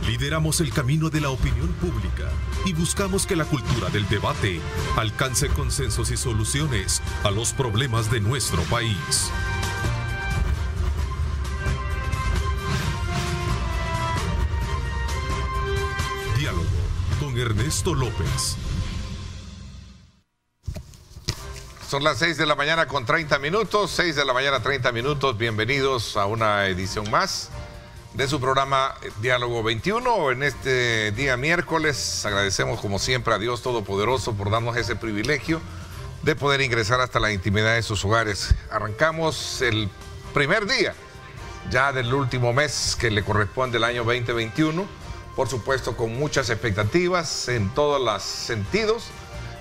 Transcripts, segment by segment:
Lideramos el camino de la opinión pública y buscamos que la cultura del debate alcance consensos y soluciones a los problemas de nuestro país. Diálogo con Ernesto López. Son las 6 de la mañana con 30 minutos, 6 de la mañana 30 minutos. Bienvenidos a una edición más de su programa Diálogo 21. En este día miércoles agradecemos como siempre a Dios Todopoderoso por darnos ese privilegio de poder ingresar hasta la intimidad de sus hogares. Arrancamos el primer día ya del último mes que le corresponde el año 2021, por supuesto con muchas expectativas en todos los sentidos.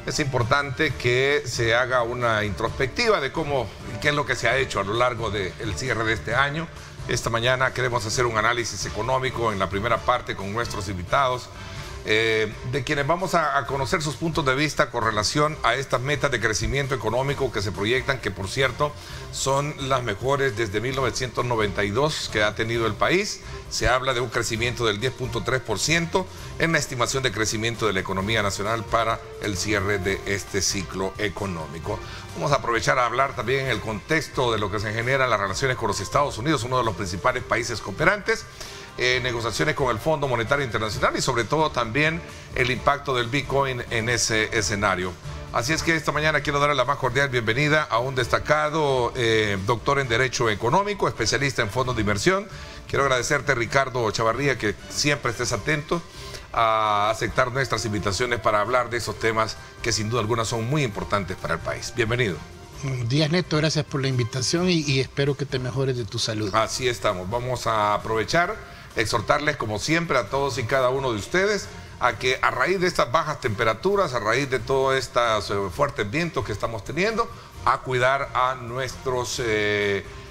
Es importante que se haga una introspectiva de cómo y qué es lo que se ha hecho a lo largo del cierre de este año. Esta mañana queremos hacer un análisis económico en la primera parte con nuestros invitados, de quienes vamos a conocer sus puntos de vista con relación a estas metas de crecimiento económico que se proyectan, que por cierto son las mejores desde 1992 que ha tenido el país. Se habla de un crecimiento del 10.3% en la estimación de crecimiento de la economía nacional para el cierre de este ciclo económico. Vamos a aprovechar a hablar también en el contexto de lo que se genera en las relaciones con los Estados Unidos, uno de los principales países cooperantes, negociaciones con el Fondo Monetario Internacional y sobre todo también el impacto del Bitcoin en ese escenario. Así es que esta mañana quiero darle la más cordial bienvenida a un destacado doctor en Derecho Económico, especialista en fondos de inversión. Quiero agradecerte, Ricardo Chavarría, que siempre estés atento a aceptar nuestras invitaciones para hablar de esos temas que sin duda alguna son muy importantes para el país. Bienvenido. Buenos días, Neto, gracias por la invitación y espero que te mejores de tu salud. Así estamos, vamos a aprovechar, exhortarles como siempre a todos y cada uno de ustedes a que a raíz de estas bajas temperaturas, a raíz de todos estos fuertes vientos que estamos teniendo, a cuidar a nuestros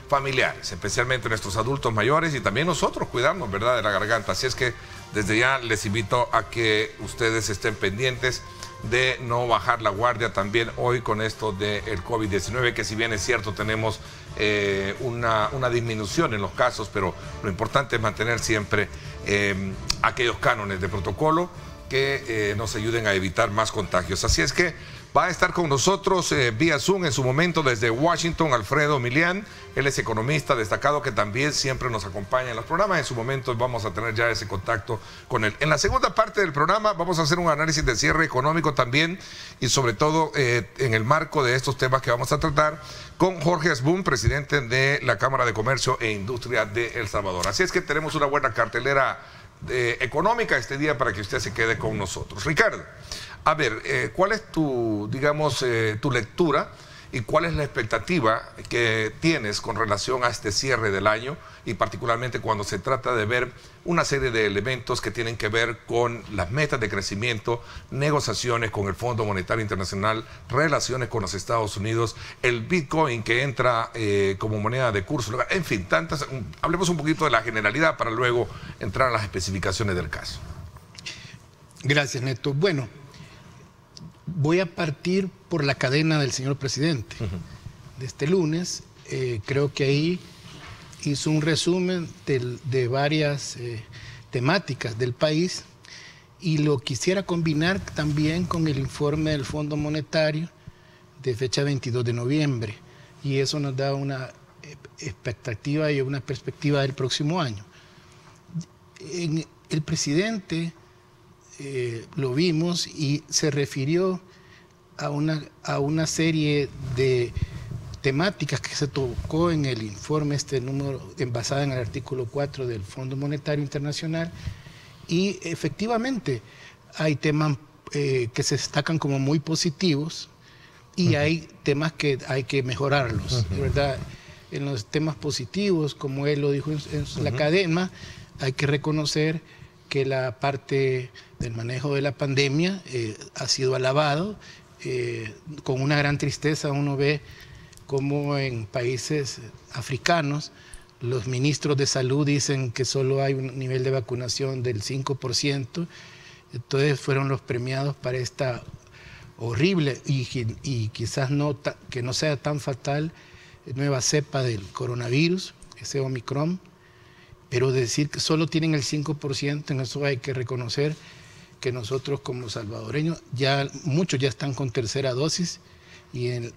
familiares, especialmente nuestros adultos mayores y también nosotros cuidarnos, ¿verdad?, de la garganta. Así es que desde ya les invito a que ustedes estén pendientes de no bajar la guardia también hoy con esto del COVID-19, que si bien es cierto tenemos una disminución en los casos, pero lo importante es mantener siempre aquellos cánones de protocolo que nos ayuden a evitar más contagios. Así es que va a estar con nosotros vía Zoom en su momento desde Washington Alfredo Milián. Él es economista destacado que también siempre nos acompaña en los programas. En su momento vamos a tener ya ese contacto con él. En la segunda parte del programa vamos a hacer un análisis de cierre económico también y sobre todo en el marco de estos temas que vamos a tratar con Jorge Asbun, presidente de la Cámara de Comercio e Industria de El Salvador. Así es que tenemos una buena cartelera económica este día para que usted se quede con nosotros. Ricardo, a ver, ¿cuál es tu, digamos, tu lectura y cuál es la expectativa que tienes con relación a este cierre del año y particularmente cuando se trata de ver una serie de elementos que tienen que ver con las metas de crecimiento, negociaciones con el Fondo Monetario Internacional, relaciones con los Estados Unidos, el Bitcoin que entra como moneda de curso, en fin, tantas, hablemos un poquito de la generalidad para luego entrar a las especificaciones del caso. Gracias, Neto. Bueno, voy a partir por la cadena del señor presidente de este lunes. Creo que ahí hizo un resumen de varias temáticas del país y lo quisiera combinar también con el informe del Fondo Monetario de fecha 22 de noviembre y eso nos da una expectativa y una perspectiva del próximo año. El presidente lo vimos y se refirió a una serie de temáticas que se tocó en el informe basada en el artículo 4 del Fondo Monetario Internacional y efectivamente hay temas que se destacan como muy positivos y hay temas que hay que mejorarlos, ¿verdad? En los temas positivos, como él lo dijo en la cadena, hay que reconocer que la parte del manejo de la pandemia ha sido alabado. Con una gran tristeza uno ve cómo en países africanos los ministros de salud dicen que solo hay un nivel de vacunación del 5%, entonces fueron los premiados para esta horrible y quizás que no sea tan fatal nueva cepa del coronavirus, ese Omicron. pero decir que solo tienen el 5%, en eso hay que reconocer que nosotros como salvadoreños, muchos ya están con tercera dosis e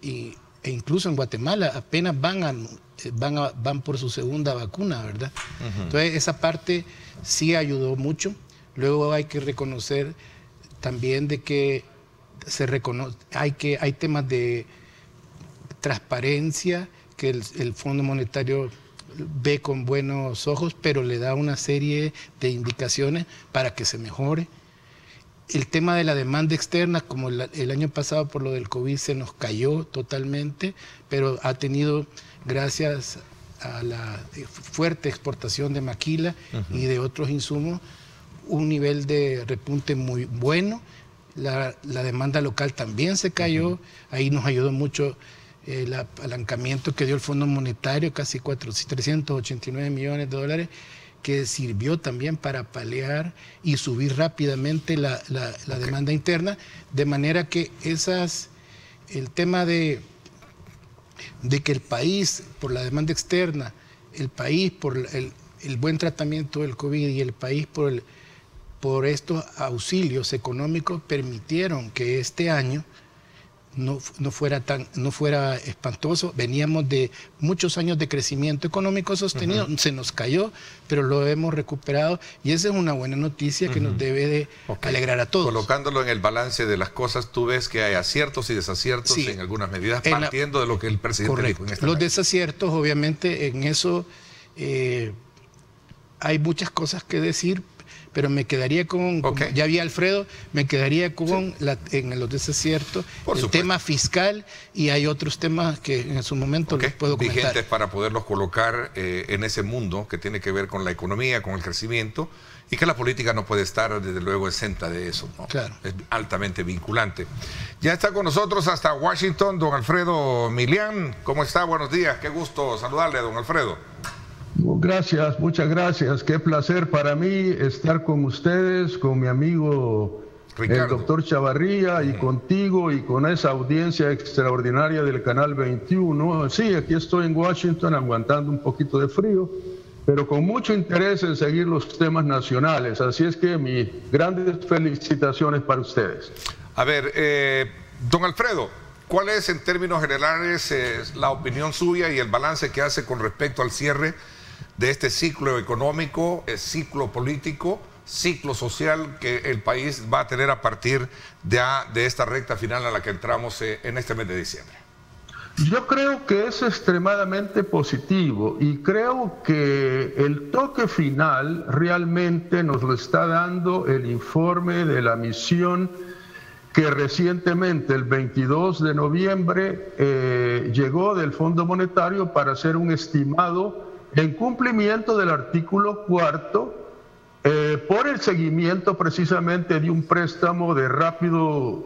incluso en Guatemala apenas van por su segunda vacuna, ¿verdad? Entonces esa parte sí ayudó mucho. Luego hay que reconocer también de que hay temas de transparencia que el Fondo Monetario ve con buenos ojos, pero le da una serie de indicaciones para que se mejore. El tema de la demanda externa, como el año pasado por lo del COVID se nos cayó totalmente, pero ha tenido, gracias a la fuerte exportación de maquila y de otros insumos, un nivel de repunte muy bueno. La demanda local también se cayó, ahí nos ayudó mucho el apalancamiento que dio el Fondo Monetario, casi 389 millones de dólares, que sirvió también para paliar y subir rápidamente la demanda interna, de manera que el tema de que el país, por la demanda externa, el país por el buen tratamiento del COVID y el país por estos auxilios económicos, permitieron que este año no fuera espantoso. Veníamos de muchos años de crecimiento económico sostenido, se nos cayó, pero lo hemos recuperado y esa es una buena noticia que nos debe de alegrar a todos. Colocándolo en el balance de las cosas, tú ves que hay aciertos y desaciertos en algunas medidas, partiendo de lo que el presidente dijo en esta Los desaciertos, obviamente, en eso hay muchas cosas que decir, pero me quedaría como ya vi a Alfredo, me quedaría con en los desaciertos, tema fiscal, y hay otros temas que en su momento les puedo comentar. Vigentes para poderlos colocar en ese mundo que tiene que ver con la economía, con el crecimiento, y que la política no puede estar desde luego exenta de eso, ¿no? Claro. Es altamente vinculante. Ya está con nosotros hasta Washington don Alfredo Milián. ¿Cómo está? Buenos días, qué gusto saludarle, don Alfredo. Gracias, muchas gracias. Qué placer para mí estar con ustedes, con mi amigo Ricardo, el doctor Chavarría, y contigo y con esa audiencia extraordinaria del Canal 21. Sí, aquí estoy en Washington aguantando un poquito de frío, pero con mucho interés en seguir los temas nacionales. Así es que mis grandes felicitaciones para ustedes. A ver, don Alfredo, ¿cuál es en términos generales la opinión suya y el balance que hace con respecto al cierre de este ciclo económico, ciclo político, ciclo social que el país va a tener a partir de esta recta final a la que entramos en este mes de diciembre? Yo creo que es extremadamente positivo y creo que el toque final realmente nos lo está dando el informe de la misión que recientemente, el 22 de noviembre, llegó del Fondo Monetario para hacer un estimado en cumplimiento del artículo 4, por el seguimiento precisamente de un préstamo de rápido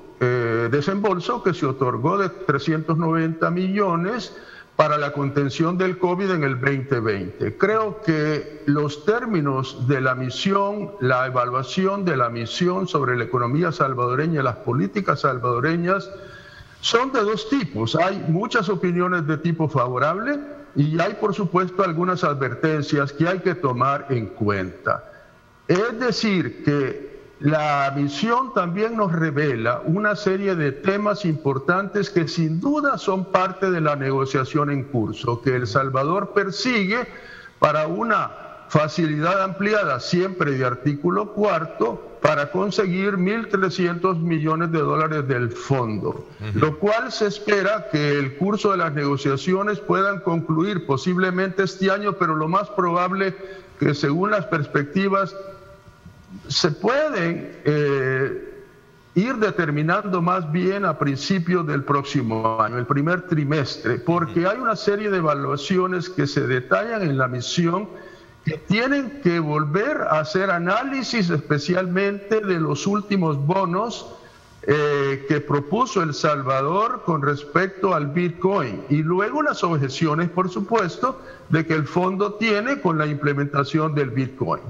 desembolso que se otorgó de 390 millones para la contención del COVID en el 2020. Creo que los términos de la misión, la evaluación de la misión sobre la economía salvadoreña y las políticas salvadoreñas son de dos tipos. Hay muchas opiniones de tipo favorable y hay, por supuesto, algunas advertencias que hay que tomar en cuenta. Es decir, que la misión también nos revela una serie de temas importantes que sin duda son parte de la negociación en curso, que El Salvador persigue para una facilidad ampliada siempre de artículo 4 para conseguir 1.300 millones de dólares del fondo, lo cual se espera que el curso de las negociaciones puedan concluir posiblemente este año, pero lo más probable que según las perspectivas se pueden ir determinando más bien a principios del próximo año, el primer trimestre, porque hay una serie de evaluaciones que se detallan en la misión que tienen que volver a hacer análisis especialmente de los últimos bonos que propuso El Salvador con respecto al Bitcoin y luego las objeciones, por supuesto, de que el fondo tiene con la implementación del Bitcoin.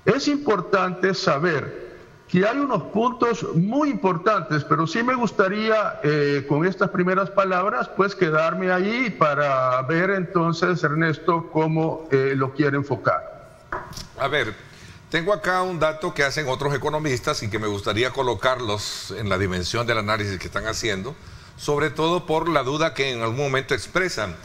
Es importante saber que hay unos puntos muy importantes, pero sí me gustaría con estas primeras palabras pues quedarme ahí para ver entonces, Ernesto, cómo lo quiere enfocar. A ver, tengo acá un dato que hacen otros economistas y que me gustaría colocarlos en la dimensión del análisis que están haciendo, sobre todo por la duda que en algún momento expresan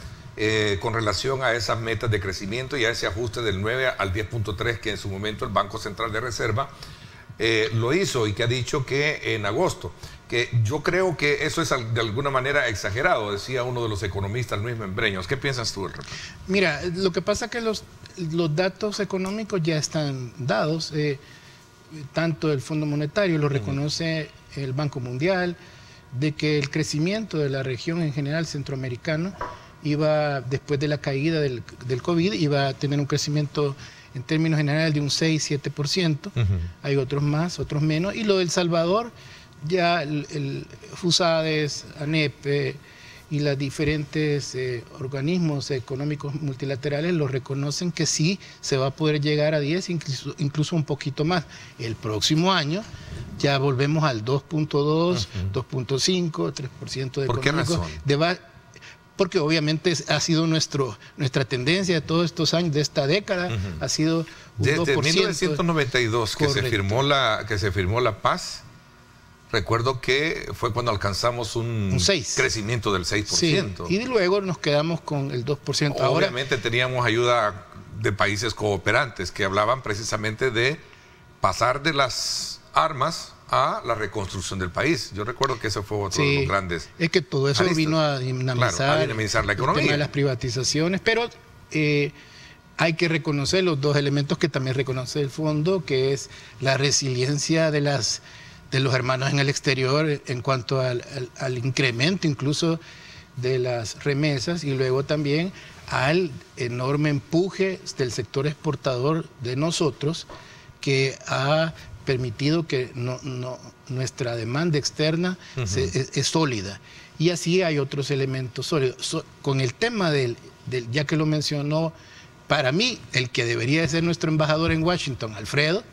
con relación a esas metas de crecimiento y a ese ajuste del 9 al 10.3 que en su momento el Banco Central de Reserva lo hizo y que ha dicho que en agosto, que yo creo que eso es de alguna manera exagerado, decía uno de los economistas, Luis Membreños. ¿Qué piensas tú? Mira, lo que pasa es que los datos económicos ya están dados, tanto el Fondo Monetario lo reconoce el Banco Mundial, de que el crecimiento de la región en general centroamericana iba, después de la caída del COVID, iba a tener un crecimiento en términos generales de un 6-7%, hay otros más, otros menos, y lo del Salvador, ya el FUSADES, ANEP y los diferentes organismos económicos multilaterales lo reconocen que sí se va a poder llegar a 10, incluso un poquito más. El próximo año ya volvemos al 2.2, 2.5, 3% de ¿Por qué razón? Porque obviamente ha sido nuestra tendencia de todos estos años, de esta década, ha sido un desde 2%. 1992 que se firmó la paz. Recuerdo que fue cuando alcanzamos un crecimiento del 6%. Sí, y luego nos quedamos con el 2%. Obviamente teníamos ayuda de países cooperantes que hablaban precisamente de pasar de las armas a la reconstrucción del país. Yo recuerdo que ese fue otro de los grandes. Es que todo eso vino a dinamizar la economía. El tema de las privatizaciones, pero hay que reconocer los dos elementos que también reconoce el fondo, que es la resiliencia de los hermanos en el exterior en cuanto al incremento incluso de las remesas, y luego también al enorme empuje del sector exportador de nosotros, que ha permitido que nuestra demanda externa es sólida. Y así hay otros elementos sólidos. Con el tema ya que lo mencionó, para mí, el que debería de ser nuestro embajador en Washington, Alfredo,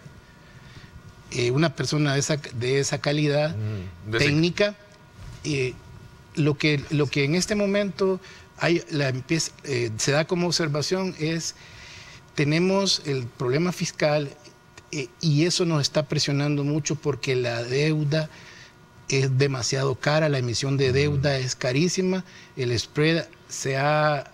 una persona de esa calidad técnica, lo que en este momento se da como observación es, tenemos el problema fiscal, y eso nos está presionando mucho porque la deuda es demasiado cara, la emisión de deuda es carísima, el spread se ha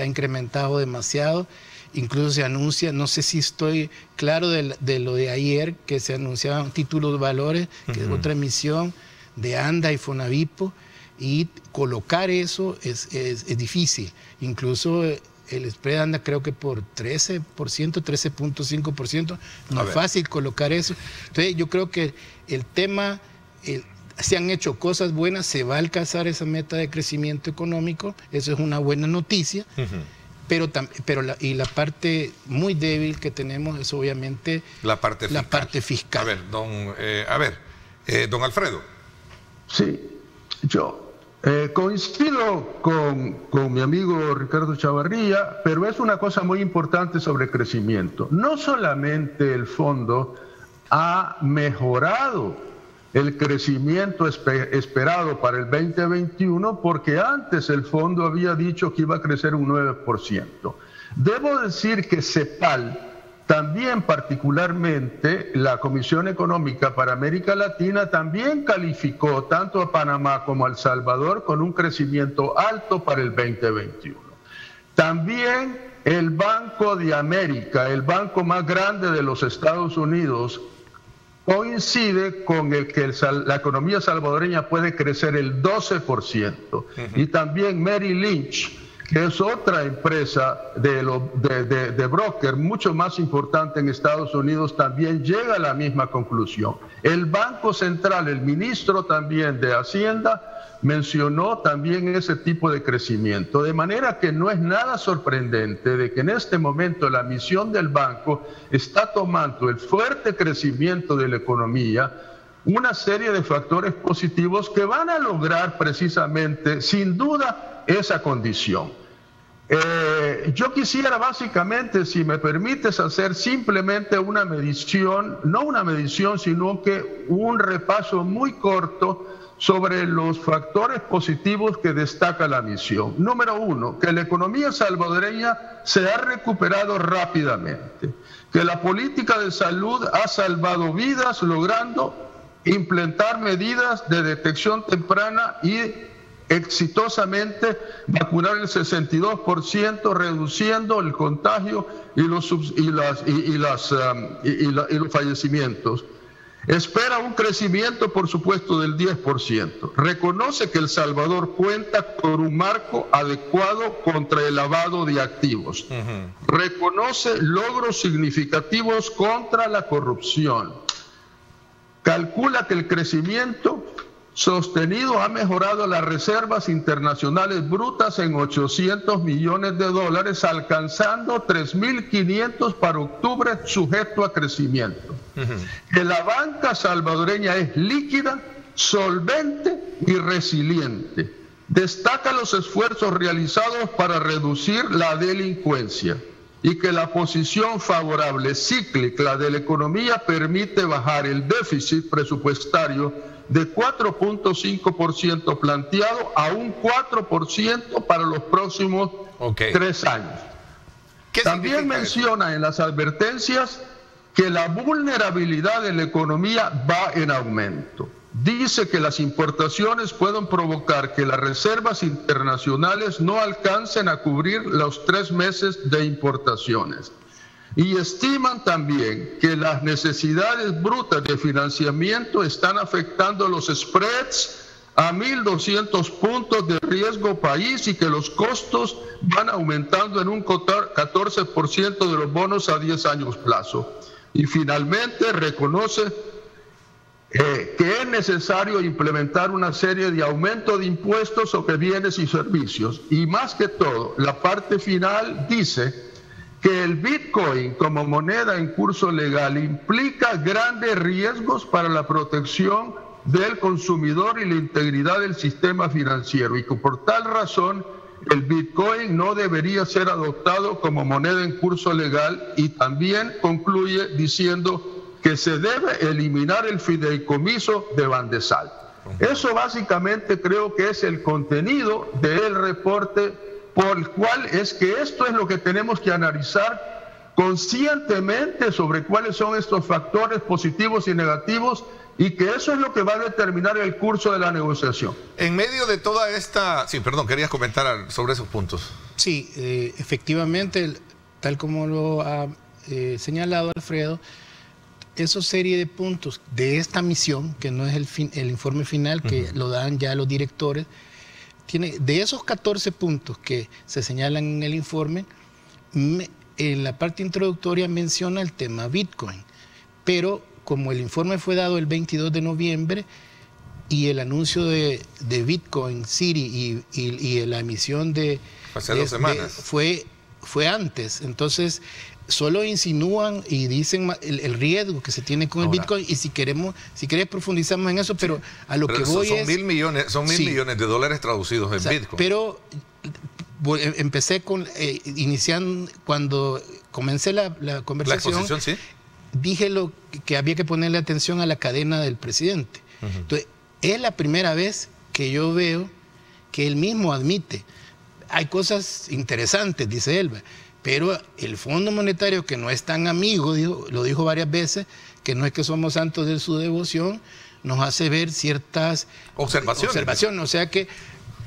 incrementado demasiado. Incluso se anuncia, no sé si estoy claro de lo de ayer, que se anunciaban títulos de valores, que es otra emisión de ANDA y Fonavipo, y colocar eso es difícil. Incluso el spread anda creo que por 13%, 13.5%, no es fácil colocar eso. Entonces yo creo que el tema, se han hecho cosas buenas, se va a alcanzar esa meta de crecimiento económico, eso es una buena noticia. Pero la parte muy débil que tenemos es obviamente la parte fiscal. A ver, don Alfredo. Sí, yo coincido con mi amigo Ricardo Chavarría, pero es una cosa muy importante sobre crecimiento. No solamente el fondo ha mejorado el crecimiento esperado para el 2021, porque antes el fondo había dicho que iba a crecer un 9%. Debo decir que CEPAL, también particularmente la Comisión Económica para América Latina, también calificó tanto a Panamá como a El Salvador con un crecimiento alto para el 2021. También el Banco de América, el banco más grande de los Estados Unidos, coincide con el que la economía salvadoreña puede crecer el 12%. Y también Merrill Lynch, que es otra empresa de broker mucho más importante en Estados Unidos, también llega a la misma conclusión. El Banco Central, el ministro también de Hacienda, mencionó también ese tipo de crecimiento, de manera que no es nada sorprendente de que en este momento la misión del banco está tomando el fuerte crecimiento de la economía, una serie de factores positivos que van a lograr precisamente, sin duda, esa condición. Yo quisiera básicamente, si me permites, hacer simplemente una medición, no una medición, sino que un repaso muy corto sobre los factores positivos que destaca la misión. Número uno, que la economía salvadoreña se ha recuperado rápidamente, que la política de salud ha salvado vidas logrando implementar medidas de detección temprana y exitosamente vacunar el 62%, reduciendo el contagio y los fallecimientos. Espera un crecimiento, por supuesto, del 10%. Reconoce que El Salvador cuenta con un marco adecuado contra el lavado de activos. Reconoce logros significativos contra la corrupción. Calcula que el crecimiento sostenido ha mejorado las reservas internacionales brutas en $800 millones, alcanzando 3.500 para octubre, sujeto a crecimiento. Que la banca salvadoreña es líquida, solvente y resiliente. Destaca los esfuerzos realizados para reducir la delincuencia y que la posición favorable cíclica de la economía permite bajar el déficit presupuestario de 4.5% planteado a un 4% para los próximos 3 años. También menciona en las advertencias que la vulnerabilidad de la economía va en aumento. Dice que las importaciones pueden provocar que las reservas internacionales no alcancen a cubrir los 3 meses de importaciones. Y estiman también que las necesidades brutas de financiamiento están afectando los spreads a 1.200 puntos de riesgo país y que los costos van aumentando en un 14% de los bonos a 10 años plazo. Y finalmente reconoce que es necesario implementar una serie de aumentos de impuestos sobre bienes y servicios. Y más que todo, la parte final dice que el Bitcoin como moneda en curso legal implica grandes riesgos para la protección del consumidor y la integridad del sistema financiero y que por tal razón el Bitcoin no debería ser adoptado como moneda en curso legal, y también concluye diciendo que se debe eliminar el fideicomiso de Bandesal. Eso básicamente creo que es el contenido del reporte, por el cual es que esto es lo que tenemos que analizar conscientemente sobre cuáles son estos factores positivos y negativos, y que eso es lo que va a determinar el curso de la negociación. En medio de toda esta... Sí, perdón, querías comentar sobre esos puntos. Sí, efectivamente, tal como lo ha señalado Alfredo, esa serie de puntos de esta misión, que no es el informe final, que lo dan ya los directores, de esos 14 puntos que se señalan en el informe, en la parte introductoria menciona el tema Bitcoin, pero como el informe fue dado el 22 de noviembre y el anuncio de Bitcoin City y la emisión hace 2 semanas fue antes, entonces solo insinúan y dicen el riesgo que se tiene con el Bitcoin, y si querés profundizamos en eso, pero a lo que voy son mil millones de dólares traducidos en Bitcoin. Pero empecé iniciando, cuando comencé la conversación, ¿sí? Dije que había que ponerle atención a la cadena del presidente. Entonces, es la primera vez que yo veo que él mismo admite, hay cosas interesantes, dice él, pero el Fondo Monetario, que no es tan amigo, lo dijo varias veces, que no es que somos santos de su devoción, nos hace ver ciertas observaciones. O sea que,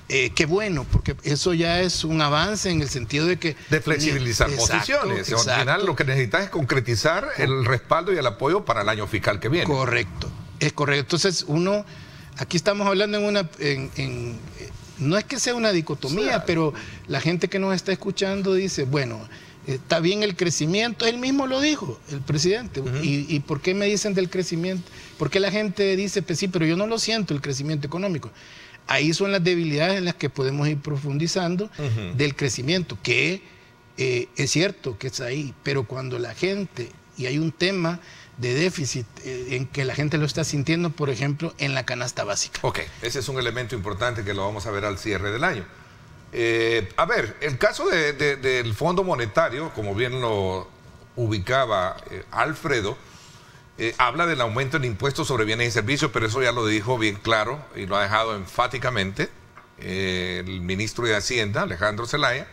qué bueno, porque eso ya es un avance en el sentido de que... De flexibilizar posiciones. Al final lo que necesitas es concretizar el respaldo y el apoyo para el año fiscal que viene. Correcto, es correcto. Entonces aquí estamos hablando no es que sea una dicotomía, pero la gente que nos está escuchando dice, bueno, está bien el crecimiento, él mismo lo dijo, el presidente. ¿Y por qué me dicen del crecimiento? ¿Por qué la gente dice, pues sí, pero yo no lo siento, el crecimiento económico? Ahí son las debilidades en las que podemos ir profundizando del crecimiento, que es cierto que está ahí, pero cuando la gente, y hay un tema de déficit en que la gente lo está sintiendo, por ejemplo, en la canasta básica. Ok, ese es un elemento importante que lo vamos a ver al cierre del año. A ver, el caso del Fondo Monetario, como bien lo ubicaba Alfredo, habla del aumento en impuestos sobre bienes y servicios, pero eso ya lo dijo bien claro y lo ha dejado enfáticamente el ministro de Hacienda, Alejandro Zelaya,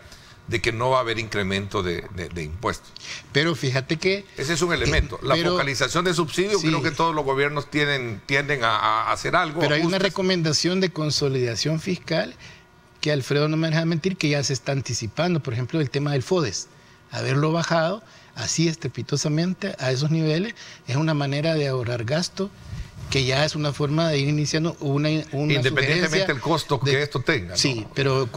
de que no va a haber incremento de impuestos. Pero fíjate que... Ese es un elemento. La focalización de subsidios, sí, creo que todos los gobiernos tienden a hacer algo. Pero hay una recomendación de consolidación fiscal que Alfredo no me deja mentir, que ya se está anticipando. Por ejemplo, el tema del FODES. Haberlo bajado así estrepitosamente a esos niveles es una manera de ahorrar gasto, que ya es una forma de ir iniciando una independientemente del costo que esto tenga, ¿no? Sí, pero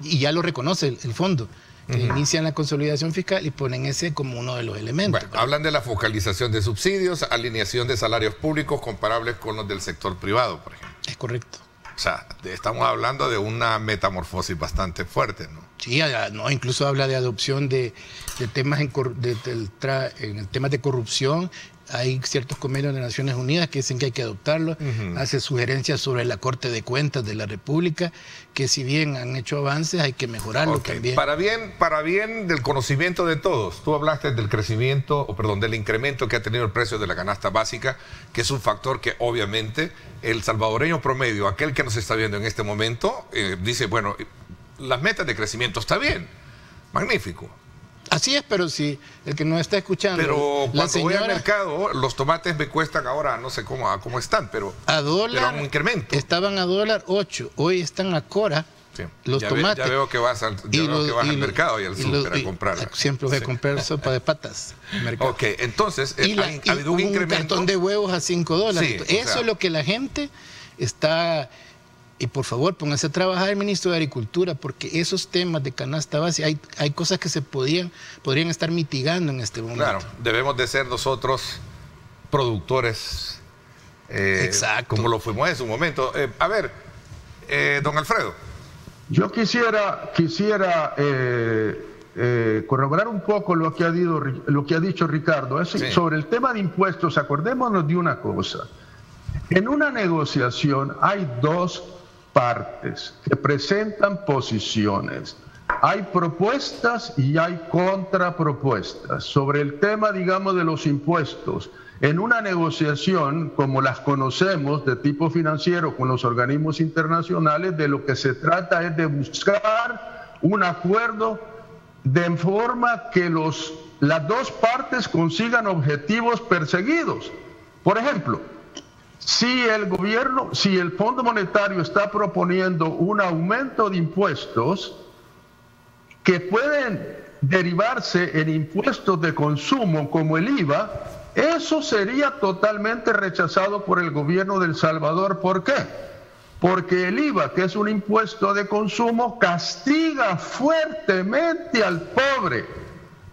y ya lo reconoce el fondo, que inician la consolidación fiscal y ponen ese como uno de los elementos. Bueno, hablan de la focalización de subsidios, alineación de salarios públicos comparables con los del sector privado, por ejemplo. Es correcto. O sea, estamos hablando de una metamorfosis bastante fuerte, ¿no? Sí, no, incluso habla de adopción de temas en el tema de corrupción. Hay ciertos convenios de Naciones Unidas que dicen que hay que adoptarlo. Hace sugerencias sobre la Corte de Cuentas de la República, que si bien han hecho avances, hay que mejorarlo también. Para bien del conocimiento de todos, tú hablaste del del incremento que ha tenido el precio de la canasta básica, que es un factor que obviamente el salvadoreño promedio, aquel que nos está viendo en este momento, dice, bueno, las metas de crecimiento está bien, magnífico. Así es, pero si el que nos está escuchando... Pero cuando voy al mercado, los tomates me cuestan ahora, no sé cómo están, pero a dólar, pero un incremento. Estaban a $1.08, hoy están a cora. Sí. Los tomates. Ya veo que vas al mercado y al súper a comprar. Siempre voy a comprar sopa de patas. Ok, entonces ha habido un incremento. Un cartón de huevos a $5. Sí, eso es lo que la gente está... Y por favor, pónganse a trabajar el ministro de Agricultura, porque esos temas de canasta básica, hay cosas que se podrían estar mitigando en este momento. Claro, debemos de ser nosotros productores, exacto, como lo fuimos en su momento. A ver, don Alfredo. Yo quisiera corroborar un poco lo que ha dicho Ricardo. Sí. Sobre el tema de impuestos, acordémonos de una cosa. En una negociación hay dos partes que presentan posiciones. Hay propuestas y hay contrapropuestas. Sobre el tema, digamos, de los impuestos, en una negociación como las conocemos de tipo financiero con los organismos internacionales, de lo que se trata es de buscar un acuerdo de forma que las dos partes consigan objetivos perseguidos. Por ejemplo, si el Fondo Monetario está proponiendo un aumento de impuestos que pueden derivarse en impuestos de consumo como el IVA, eso sería totalmente rechazado por el gobierno de El Salvador. ¿Por qué? Porque el IVA, que es un impuesto de consumo, castiga fuertemente al pobre.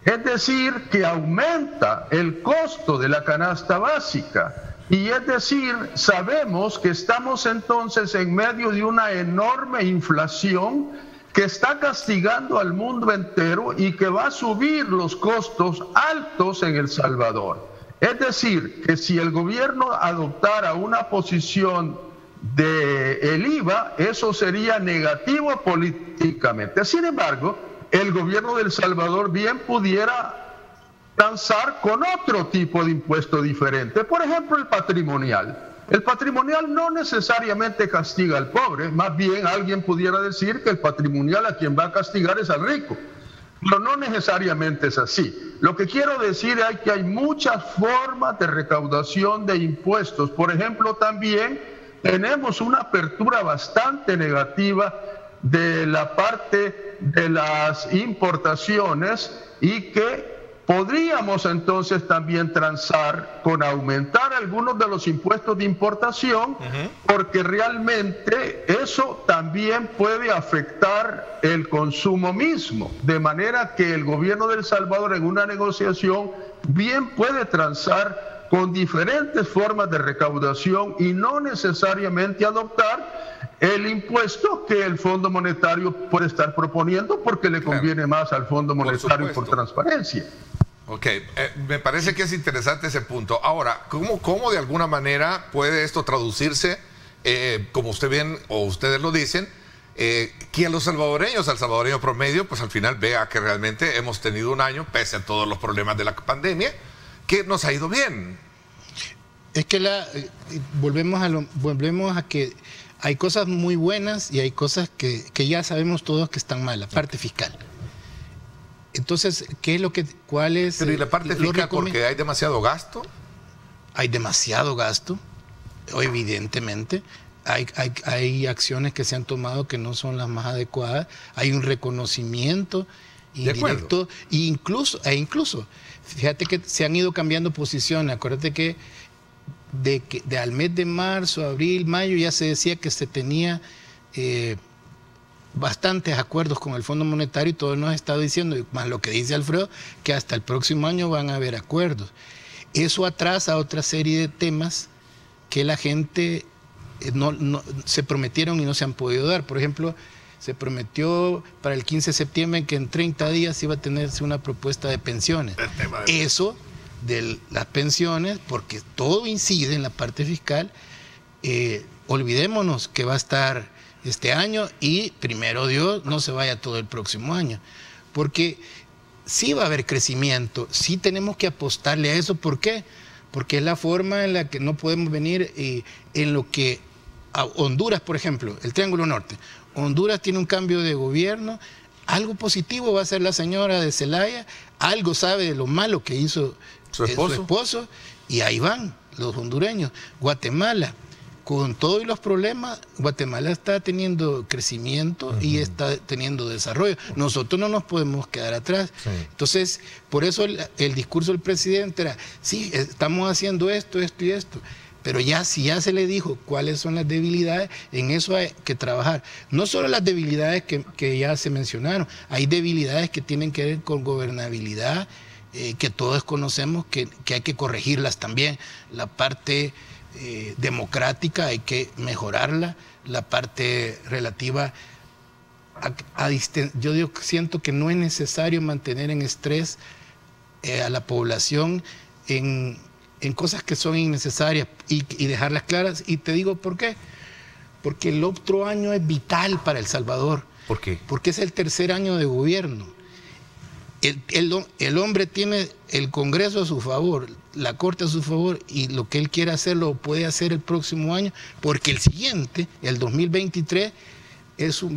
Es decir, que aumenta el costo de la canasta básica. Y es decir, sabemos que estamos entonces en medio de una enorme inflación que está castigando al mundo entero y que va a subir los costos altos en El Salvador. Es decir, que si el gobierno adoptara una posición del IVA, eso sería negativo políticamente. Sin embargo, el gobierno de El Salvador bien pudiera lanzar con otro tipo de impuesto diferente, por ejemplo el patrimonial. El patrimonial no necesariamente castiga al pobre, más bien alguien pudiera decir que el patrimonial a quien va a castigar es al rico, pero no necesariamente es así. Lo que quiero decir es que hay muchas formas de recaudación de impuestos. Por ejemplo, también tenemos una apertura bastante negativa de la parte de las importaciones y que podríamos entonces también transar con aumentar algunos de los impuestos de importación, porque realmente eso también puede afectar el consumo mismo, de manera que el gobierno de El Salvador en una negociación bien puede transar con diferentes formas de recaudación y no necesariamente adoptar el impuesto que el Fondo Monetario puede estar proponiendo porque le conviene más al Fondo Monetario por transparencia. Ok, me parece que es interesante ese punto. Ahora, ¿cómo de alguna manera puede esto traducirse, como usted bien o ustedes lo dicen, que a los salvadoreños, al salvadoreño promedio, pues al final vea que realmente hemos tenido un año, pese a todos los problemas de la pandemia, que nos ha ido bien. Es que volvemos a que hay cosas muy buenas y hay cosas que ya sabemos todos que están mal, la parte fiscal. Entonces, ¿cuál es? Pero ¿y la parte fiscal porque hay demasiado gasto? Hay demasiado gasto, evidentemente. Hay acciones que se han tomado que no son las más adecuadas. Hay un reconocimiento indirecto e incluso, fíjate que se han ido cambiando posiciones. Acuérdate que al mes de marzo, abril, mayo ya se decía que se tenía bastantes acuerdos con el Fondo Monetario y todo nos ha estado diciendo, más lo que dice Alfredo, que hasta el próximo año van a haber acuerdos. Eso atrasa otra serie de temas que la gente no se prometieron y no se han podido dar. Por ejemplo, se prometió para el 15 de septiembre que en 30 días iba a tenerse una propuesta de pensiones. Eso de las pensiones, porque todo incide en la parte fiscal, olvidémonos que va a estar este año y primero Dios no se vaya todo el próximo año, porque sí va a haber crecimiento, sí tenemos que apostarle a eso. ¿Por qué? Porque es la forma en la que no podemos venir en lo que a Honduras, por ejemplo, el Triángulo Norte. Honduras tiene un cambio de gobierno, algo positivo va a ser la señora de Zelaya, algo sabe de lo malo que hizo su esposo, y ahí van los hondureños. Guatemala, con todos los problemas, Guatemala está teniendo crecimiento y está teniendo desarrollo. Nosotros no nos podemos quedar atrás. Sí. Entonces, por eso el discurso del presidente era, sí, estamos haciendo esto, esto y esto. Pero si ya se le dijo cuáles son las debilidades, en eso hay que trabajar. No solo las debilidades que ya se mencionaron, hay debilidades que tienen que ver con gobernabilidad, que todos conocemos que hay que corregirlas también. La parte democrática hay que mejorarla, la parte relativa yo siento que no es necesario mantener en estrés a la población en cosas que son innecesarias y dejarlas claras. Y te digo por qué. Porque el otro año es vital para El Salvador. ¿Por qué? Porque es el tercer año de gobierno. El hombre tiene el Congreso a su favor, la Corte a su favor, y lo que él quiera hacer lo puede hacer el próximo año, porque el siguiente, el 2023,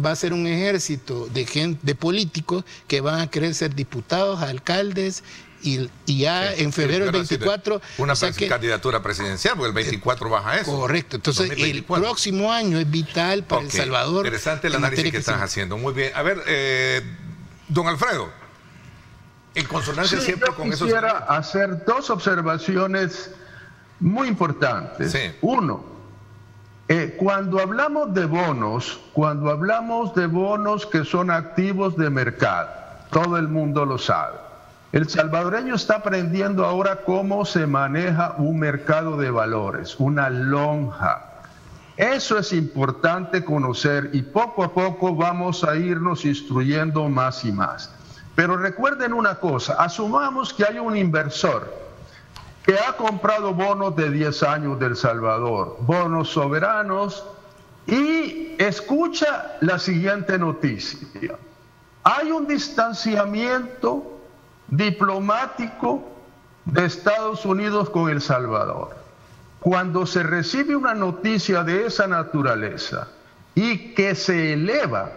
va a ser un ejército de políticos que van a querer ser diputados, alcaldes, y ya en febrero del 24... Una candidatura presidencial, porque el 24 baja eso. Correcto. Entonces, 2024. El próximo año es vital para El Salvador. Interesante el análisis que estás haciendo. Muy bien. A ver, don Alfredo, en consonancia siempre con eso. Quisiera hacer dos observaciones muy importantes. Sí. Uno, cuando hablamos de bonos que son activos de mercado, todo el mundo lo sabe. El salvadoreño está aprendiendo ahora cómo se maneja un mercado de valores, una lonja. Eso es importante conocer y poco a poco vamos a irnos instruyendo más y más. Pero recuerden una cosa, asumamos que hay un inversor que ha comprado bonos de 10 años de El Salvador, bonos soberanos, y escucha la siguiente noticia. Hay un distanciamiento diplomático de Estados Unidos con El Salvador. Cuando se recibe una noticia de esa naturaleza y que se eleva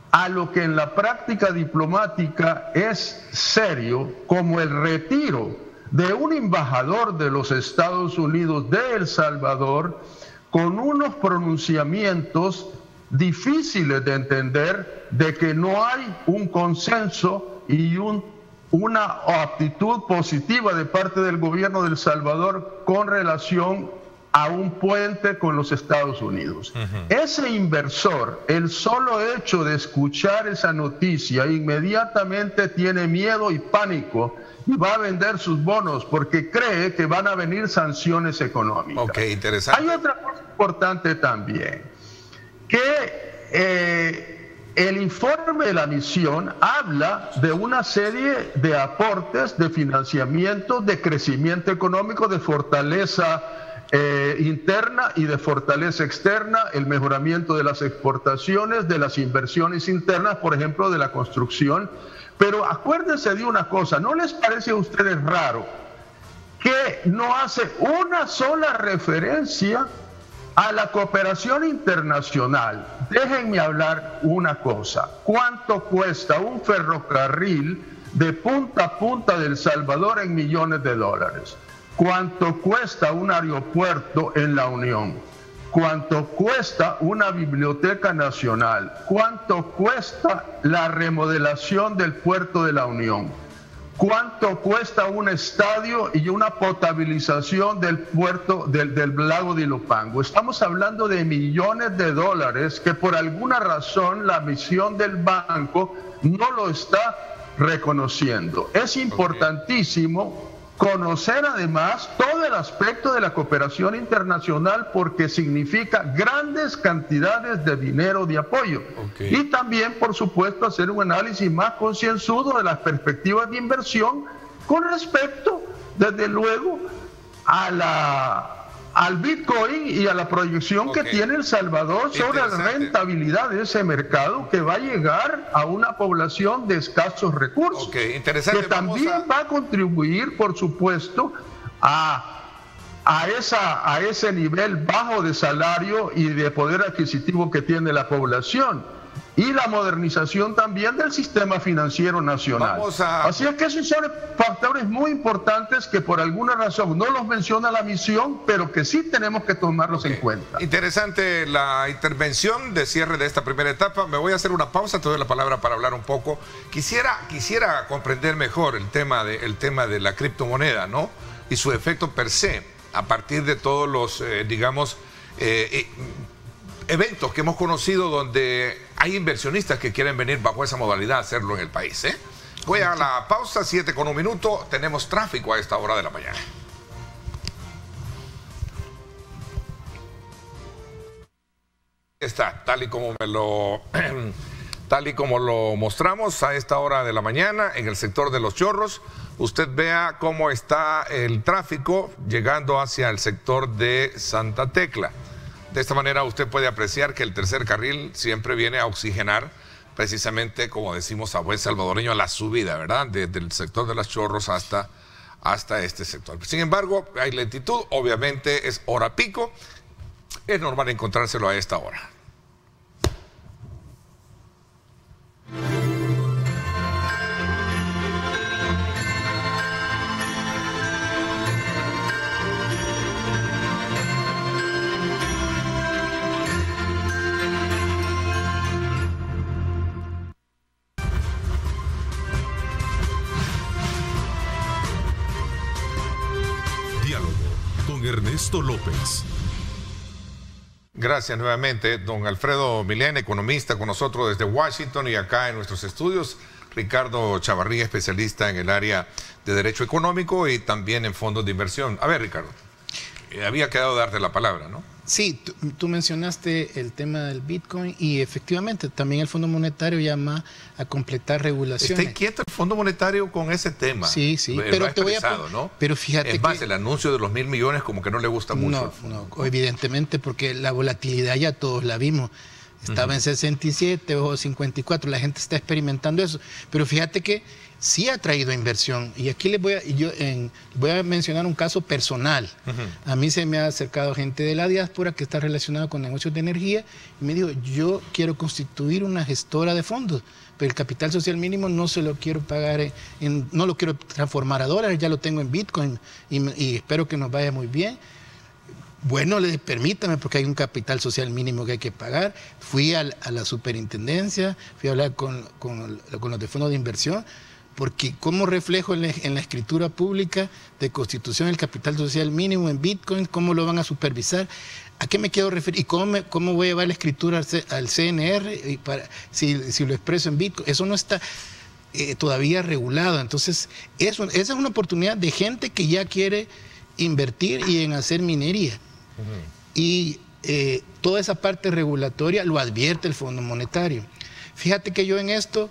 a lo que en la práctica diplomática es serio, como el retiro de un embajador de los Estados Unidos de El Salvador, con unos pronunciamientos difíciles de entender de que no hay un consenso y una actitud positiva de parte del gobierno de El Salvador con relación a un puente con los Estados Unidos. Ese inversor, el solo hecho de escuchar esa noticia, inmediatamente tiene miedo y pánico y va a vender sus bonos porque cree que van a venir sanciones económicas. Ok, interesante. Hay otra cosa importante también, que el informe de la misión habla de una serie de aportes, de financiamiento, de crecimiento económico, de fortaleza interna y de fortaleza externa, el mejoramiento de las exportaciones, de las inversiones internas, por ejemplo, de la construcción. Pero acuérdense de una cosa, ¿no les parece a ustedes raro que no hace una sola referencia a la cooperación internacional? Déjenme hablar una cosa. ¿Cuánto cuesta un ferrocarril de punta a punta de El Salvador en millones de dólares? ¿Cuánto cuesta un aeropuerto en la Unión? ¿Cuánto cuesta una biblioteca nacional? ¿Cuánto cuesta la remodelación del puerto de la Unión? ¿Cuánto cuesta un estadio y una potabilización del puerto del lago de Ilopango? Estamos hablando de millones de dólares que por alguna razón la misión del banco no lo está reconociendo. Es importantísimo conocer además todo el aspecto de la cooperación internacional porque significa grandes cantidades de dinero de apoyo. Y también, por supuesto, hacer un análisis más concienzudo de las perspectivas de inversión con respecto, desde luego, al Bitcoin y a la proyección que tiene El Salvador sobre la rentabilidad de ese mercado que va a llegar a una población de escasos recursos, que también va a contribuir, por supuesto, a ese nivel bajo de salario y de poder adquisitivo que tiene la población, y la modernización también del sistema financiero nacional. Así es que esos son factores muy importantes que por alguna razón no los menciona la misión, pero que sí tenemos que tomarlos en cuenta. Interesante la intervención de cierre de esta primera etapa. Me voy a hacer una pausa, te doy la palabra para hablar un poco. Quisiera comprender mejor el tema de la criptomoneda, ¿no? Y su efecto per se, a partir de todos los, eventos que hemos conocido donde hay inversionistas que quieren venir bajo esa modalidad a hacerlo en el país. Voy a la pausa, 7:01. Tenemos tráfico a esta hora de la mañana. Está, tal y como lo mostramos a esta hora de la mañana en el sector de Los Chorros. Usted vea cómo está el tráfico llegando hacia el sector de Santa Tecla. De esta manera usted puede apreciar que el tercer carril siempre viene a oxigenar, precisamente como decimos a buen salvadoreño, la subida, ¿verdad? Desde el sector de Los Chorros hasta este sector. Sin embargo, hay lentitud, obviamente es hora pico, es normal encontrárselo a esta hora. Ernesto López. Gracias nuevamente, don Alfredo Milén, economista con nosotros desde Washington, y acá en nuestros estudios, Ricardo Chavarría, especialista en el área de Derecho Económico y también en fondos de inversión. A ver, Ricardo, había quedado darte la palabra, ¿no? Sí, tú mencionaste el tema del Bitcoin y efectivamente también el Fondo Monetario llama a completar regulaciones. Está inquieto el Fondo Monetario con ese tema. Sí, pero te voy a... ¿no? Pero fíjate es más, el anuncio de los 1.000 millones como que no le gusta mucho. No, evidentemente, porque la volatilidad ya todos la vimos. Estaba en 67 o 54, la gente está experimentando eso. Pero fíjate que sí ha traído inversión. Y aquí les voy a mencionar un caso personal. A mí se me ha acercado gente de la diáspora que está relacionada con negocios de energía y me dijo, yo quiero constituir una gestora de fondos, pero el capital social mínimo no se lo quiero pagar, no lo quiero transformar a dólares, ya lo tengo en Bitcoin y espero que nos vaya muy bien. Bueno, permítame, porque hay un capital social mínimo que hay que pagar. Fui a la superintendencia, fui a hablar con los de fondos de inversión, porque como reflejo en la escritura pública de constitución del capital social mínimo en Bitcoin, ¿cómo lo van a supervisar? ¿A qué me quiero referir? ¿Y cómo voy a llevar la escritura al CNR si lo expreso en Bitcoin? Eso no está todavía regulado. Entonces, esa es una oportunidad de gente que ya quiere invertir y en hacer minería. Y toda esa parte regulatoria lo advierte el Fondo Monetario. Fíjate que yo en esto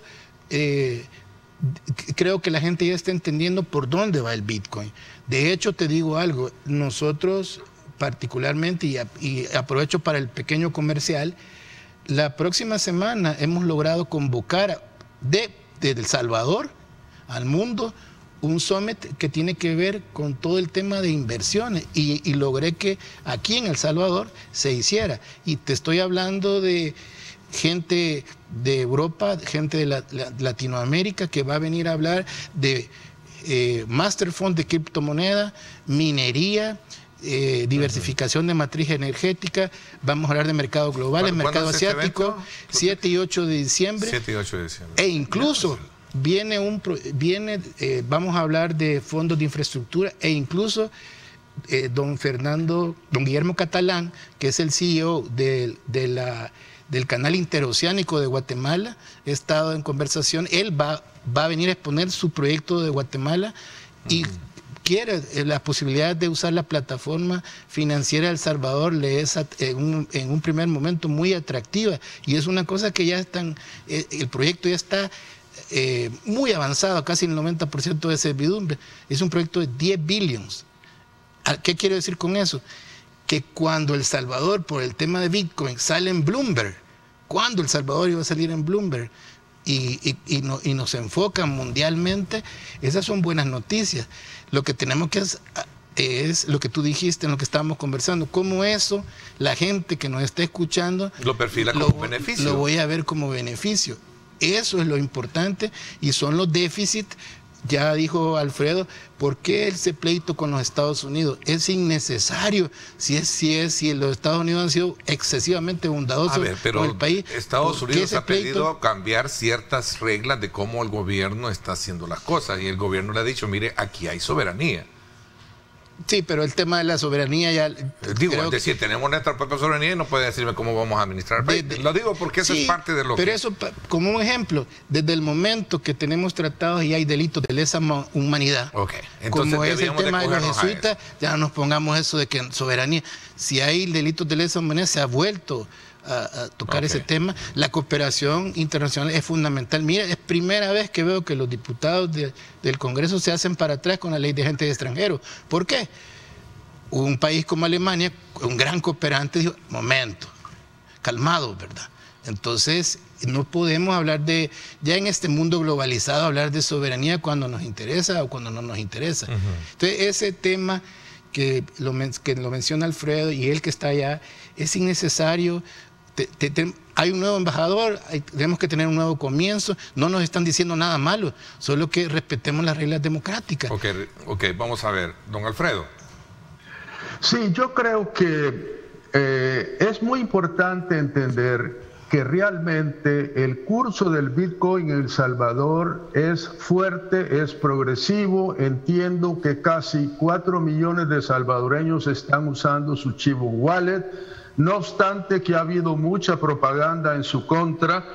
creo que la gente ya está entendiendo por dónde va el Bitcoin. De hecho, te digo algo, nosotros particularmente, y aprovecho para el pequeño comercial, la próxima semana hemos logrado convocar desde El Salvador al mundo un summit que tiene que ver con todo el tema de inversiones y logré que aquí en El Salvador se hiciera. Y te estoy hablando de gente de Europa, gente de Latinoamérica que va a venir a hablar de Master Fund de criptomoneda, minería, diversificación de matriz energética, vamos a hablar de mercado global, el mercado asiático, 7 y 8 de diciembre. 7 y 8 de diciembre. E incluso vamos a hablar de fondos de infraestructura e incluso don Guillermo Catalán, que es el CEO del canal interoceánico de Guatemala, he estado en conversación, él va a venir a exponer su proyecto de Guatemala y quiere la posibilidad de usar la plataforma financiera de El Salvador, le es en un primer momento muy atractiva y es una cosa que ya están, el proyecto ya está muy avanzado, casi el 90% de servidumbre, es un proyecto de 10 billions. ¿Qué quiero decir con eso? Que cuando El Salvador, por el tema de Bitcoin, sale en Bloomberg, cuando El Salvador iba a salir en Bloomberg y nos enfocan mundialmente, esas son buenas noticias. Lo que tenemos que es lo que tú dijiste en lo que estábamos conversando, cómo eso, la gente que nos está escuchando, lo perfila como beneficio. Lo voy a ver como beneficio. Eso es lo importante y son los déficits. Ya dijo Alfredo, ¿por qué ese pleito con los Estados Unidos? Es innecesario si los Estados Unidos han sido excesivamente bondadosos con el país. Estados Unidos ha pedido cambiar ciertas reglas de cómo el gobierno está haciendo las cosas y el gobierno le ha dicho, mire, aquí hay soberanía. Sí, pero el tema de la soberanía ya... Digo, es decir, tenemos nuestra propia soberanía y no puede decirme cómo vamos a administrar el país. Lo digo porque eso es parte de lo pero eso, como un ejemplo, desde el momento que tenemos tratados y hay delitos de lesa humanidad, entonces, como es el tema de los jesuitas, ya no nos pongamos eso de que soberanía. Si hay delitos de lesa humanidad, se ha vuelto a tocar ese tema. La cooperación internacional es fundamental. Mira, es primera vez que veo que los diputados del Congreso se hacen para atrás con la ley de gente de extranjero. ¿Por qué? Un país como Alemania, un gran cooperante, dijo, momento, calmado, ¿verdad? Entonces, no podemos hablar ya en este mundo globalizado, hablar de soberanía cuando nos interesa o cuando no nos interesa. Entonces, ese tema que lo menciona Alfredo y él que está allá, es innecesario. Hay un nuevo embajador, tenemos que tener un nuevo comienzo, no nos están diciendo nada malo, solo que respetemos las reglas democráticas. Ok, vamos a ver, don Alfredo. Sí, yo creo que es muy importante entender que realmente el curso del Bitcoin en El Salvador es fuerte, es progresivo. Entiendo que casi 4 millones de salvadoreños están usando su Chivo Wallet, no obstante que ha habido mucha propaganda en su contra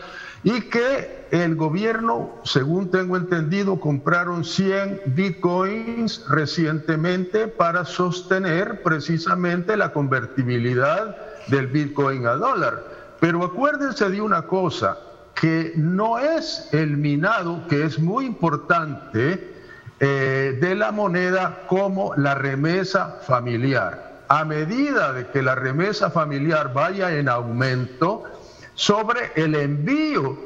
y que el gobierno, según tengo entendido, compraron 100 bitcoins recientemente para sostener precisamente la convertibilidad del bitcoin a dólar. Pero acuérdense de una cosa, que no es el minado, que es muy importante, de la moneda como la remesa familiar. A medida de que la remesa familiar vaya en aumento, sobre el envío,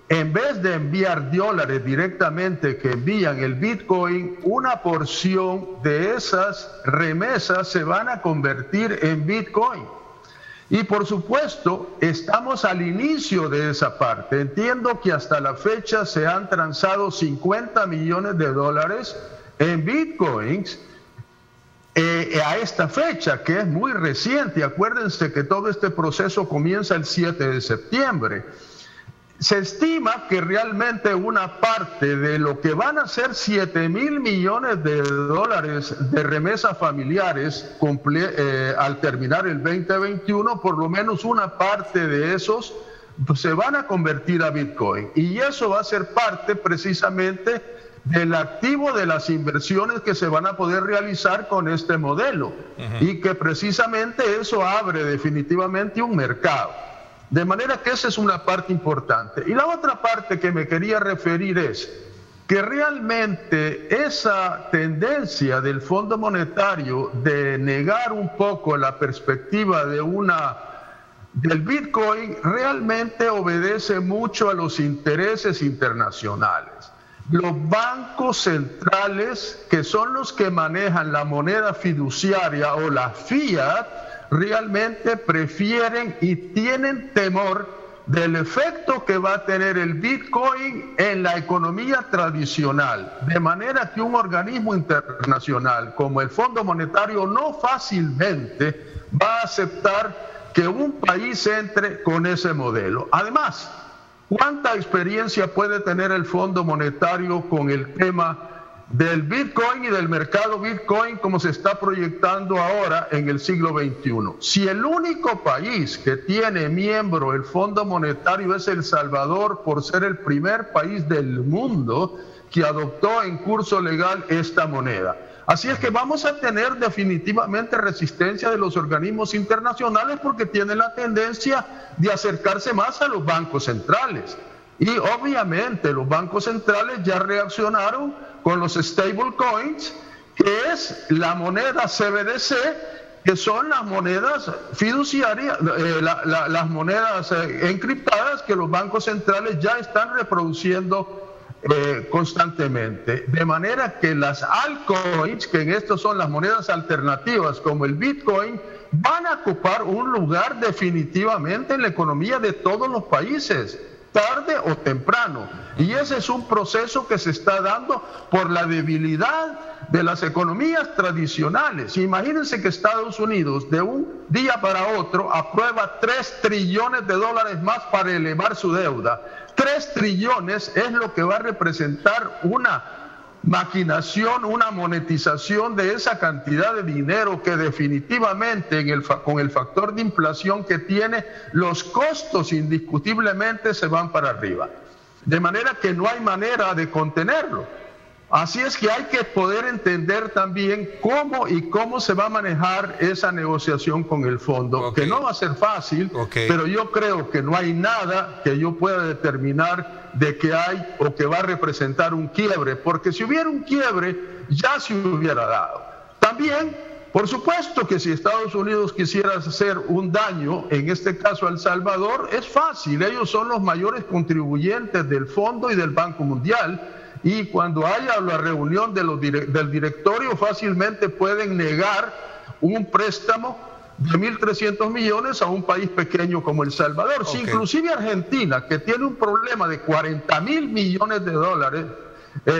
en vez de enviar dólares directamente que envían el Bitcoin, una porción de esas remesas se van a convertir en Bitcoin. Y por supuesto, estamos al inicio de esa parte. Entiendo que hasta la fecha se han transado 50 millones de dólares en Bitcoins a esta fecha, que es muy reciente. Acuérdense que todo este proceso comienza el 7 de septiembre. Se estima que realmente una parte de lo que van a ser 7,000 millones de dólares de remesas familiares al terminar el 2021, por lo menos una parte de esos se van a convertir a Bitcoin. Y eso va a ser parte precisamente del activo de las inversiones que se van a poder realizar con este modelo. Y que precisamente eso abre definitivamente un mercado. De manera que esa es una parte importante. Y la otra parte que me quería referir es que realmente esa tendencia del Fondo Monetario de negar un poco la perspectiva del Bitcoin realmente obedece mucho a los intereses internacionales. Los bancos centrales, que son los que manejan la moneda fiduciaria o la fiat, realmente prefieren y tienen temor del efecto que va a tener el Bitcoin en la economía tradicional, de manera que un organismo internacional como el Fondo Monetario no fácilmente va a aceptar que un país entre con ese modelo. Además, ¿cuánta experiencia puede tener el Fondo Monetario con el tema del Bitcoin y del mercado Bitcoin como se está proyectando ahora en el siglo XXI? Si el único país que tiene miembro el Fondo Monetario es El Salvador, por ser el primer país del mundo que adoptó en curso legal esta moneda. Así es que vamos a tener definitivamente resistencia de los organismos internacionales porque tienen la tendencia de acercarse más a los bancos centrales. Y obviamente los bancos centrales ya reaccionaron con los stablecoins, que es la moneda CBDC, que son las monedas fiduciarias, las monedas encriptadas que los bancos centrales ya están reproduciendo constantemente. De manera que las altcoins, que en esto son las monedas alternativas como el Bitcoin, van a ocupar un lugar definitivamente en la economía de todos los países, tarde o temprano. Y ese es un proceso que se está dando por la debilidad de las economías tradicionales. Imagínense que Estados Unidos de un día para otro aprueba 3 trillones de dólares más para elevar su deuda. 3 trillones es lo que va a representar una maquinación, una monetización de esa cantidad de dinero que definitivamente con el factor de inflación que tiene, los costos indiscutiblemente se van para arriba. De manera que no hay manera de contenerlo. Así es que hay que poder entender también cómo se va a manejar esa negociación con el fondo, que no va a ser fácil, pero yo creo que no hay nada que yo pueda determinar de que hay o que va a representar un quiebre, porque si hubiera un quiebre ya se hubiera dado. También, por supuesto que si Estados Unidos quisiera hacer un daño, en este caso a El Salvador, es fácil, ellos son los mayores contribuyentes del fondo y del Banco Mundial, y cuando haya la reunión del directorio fácilmente pueden negar un préstamo de 1.300 millones a un país pequeño como El Salvador. Si inclusive Argentina, que tiene un problema de 40.000 millones de dólares,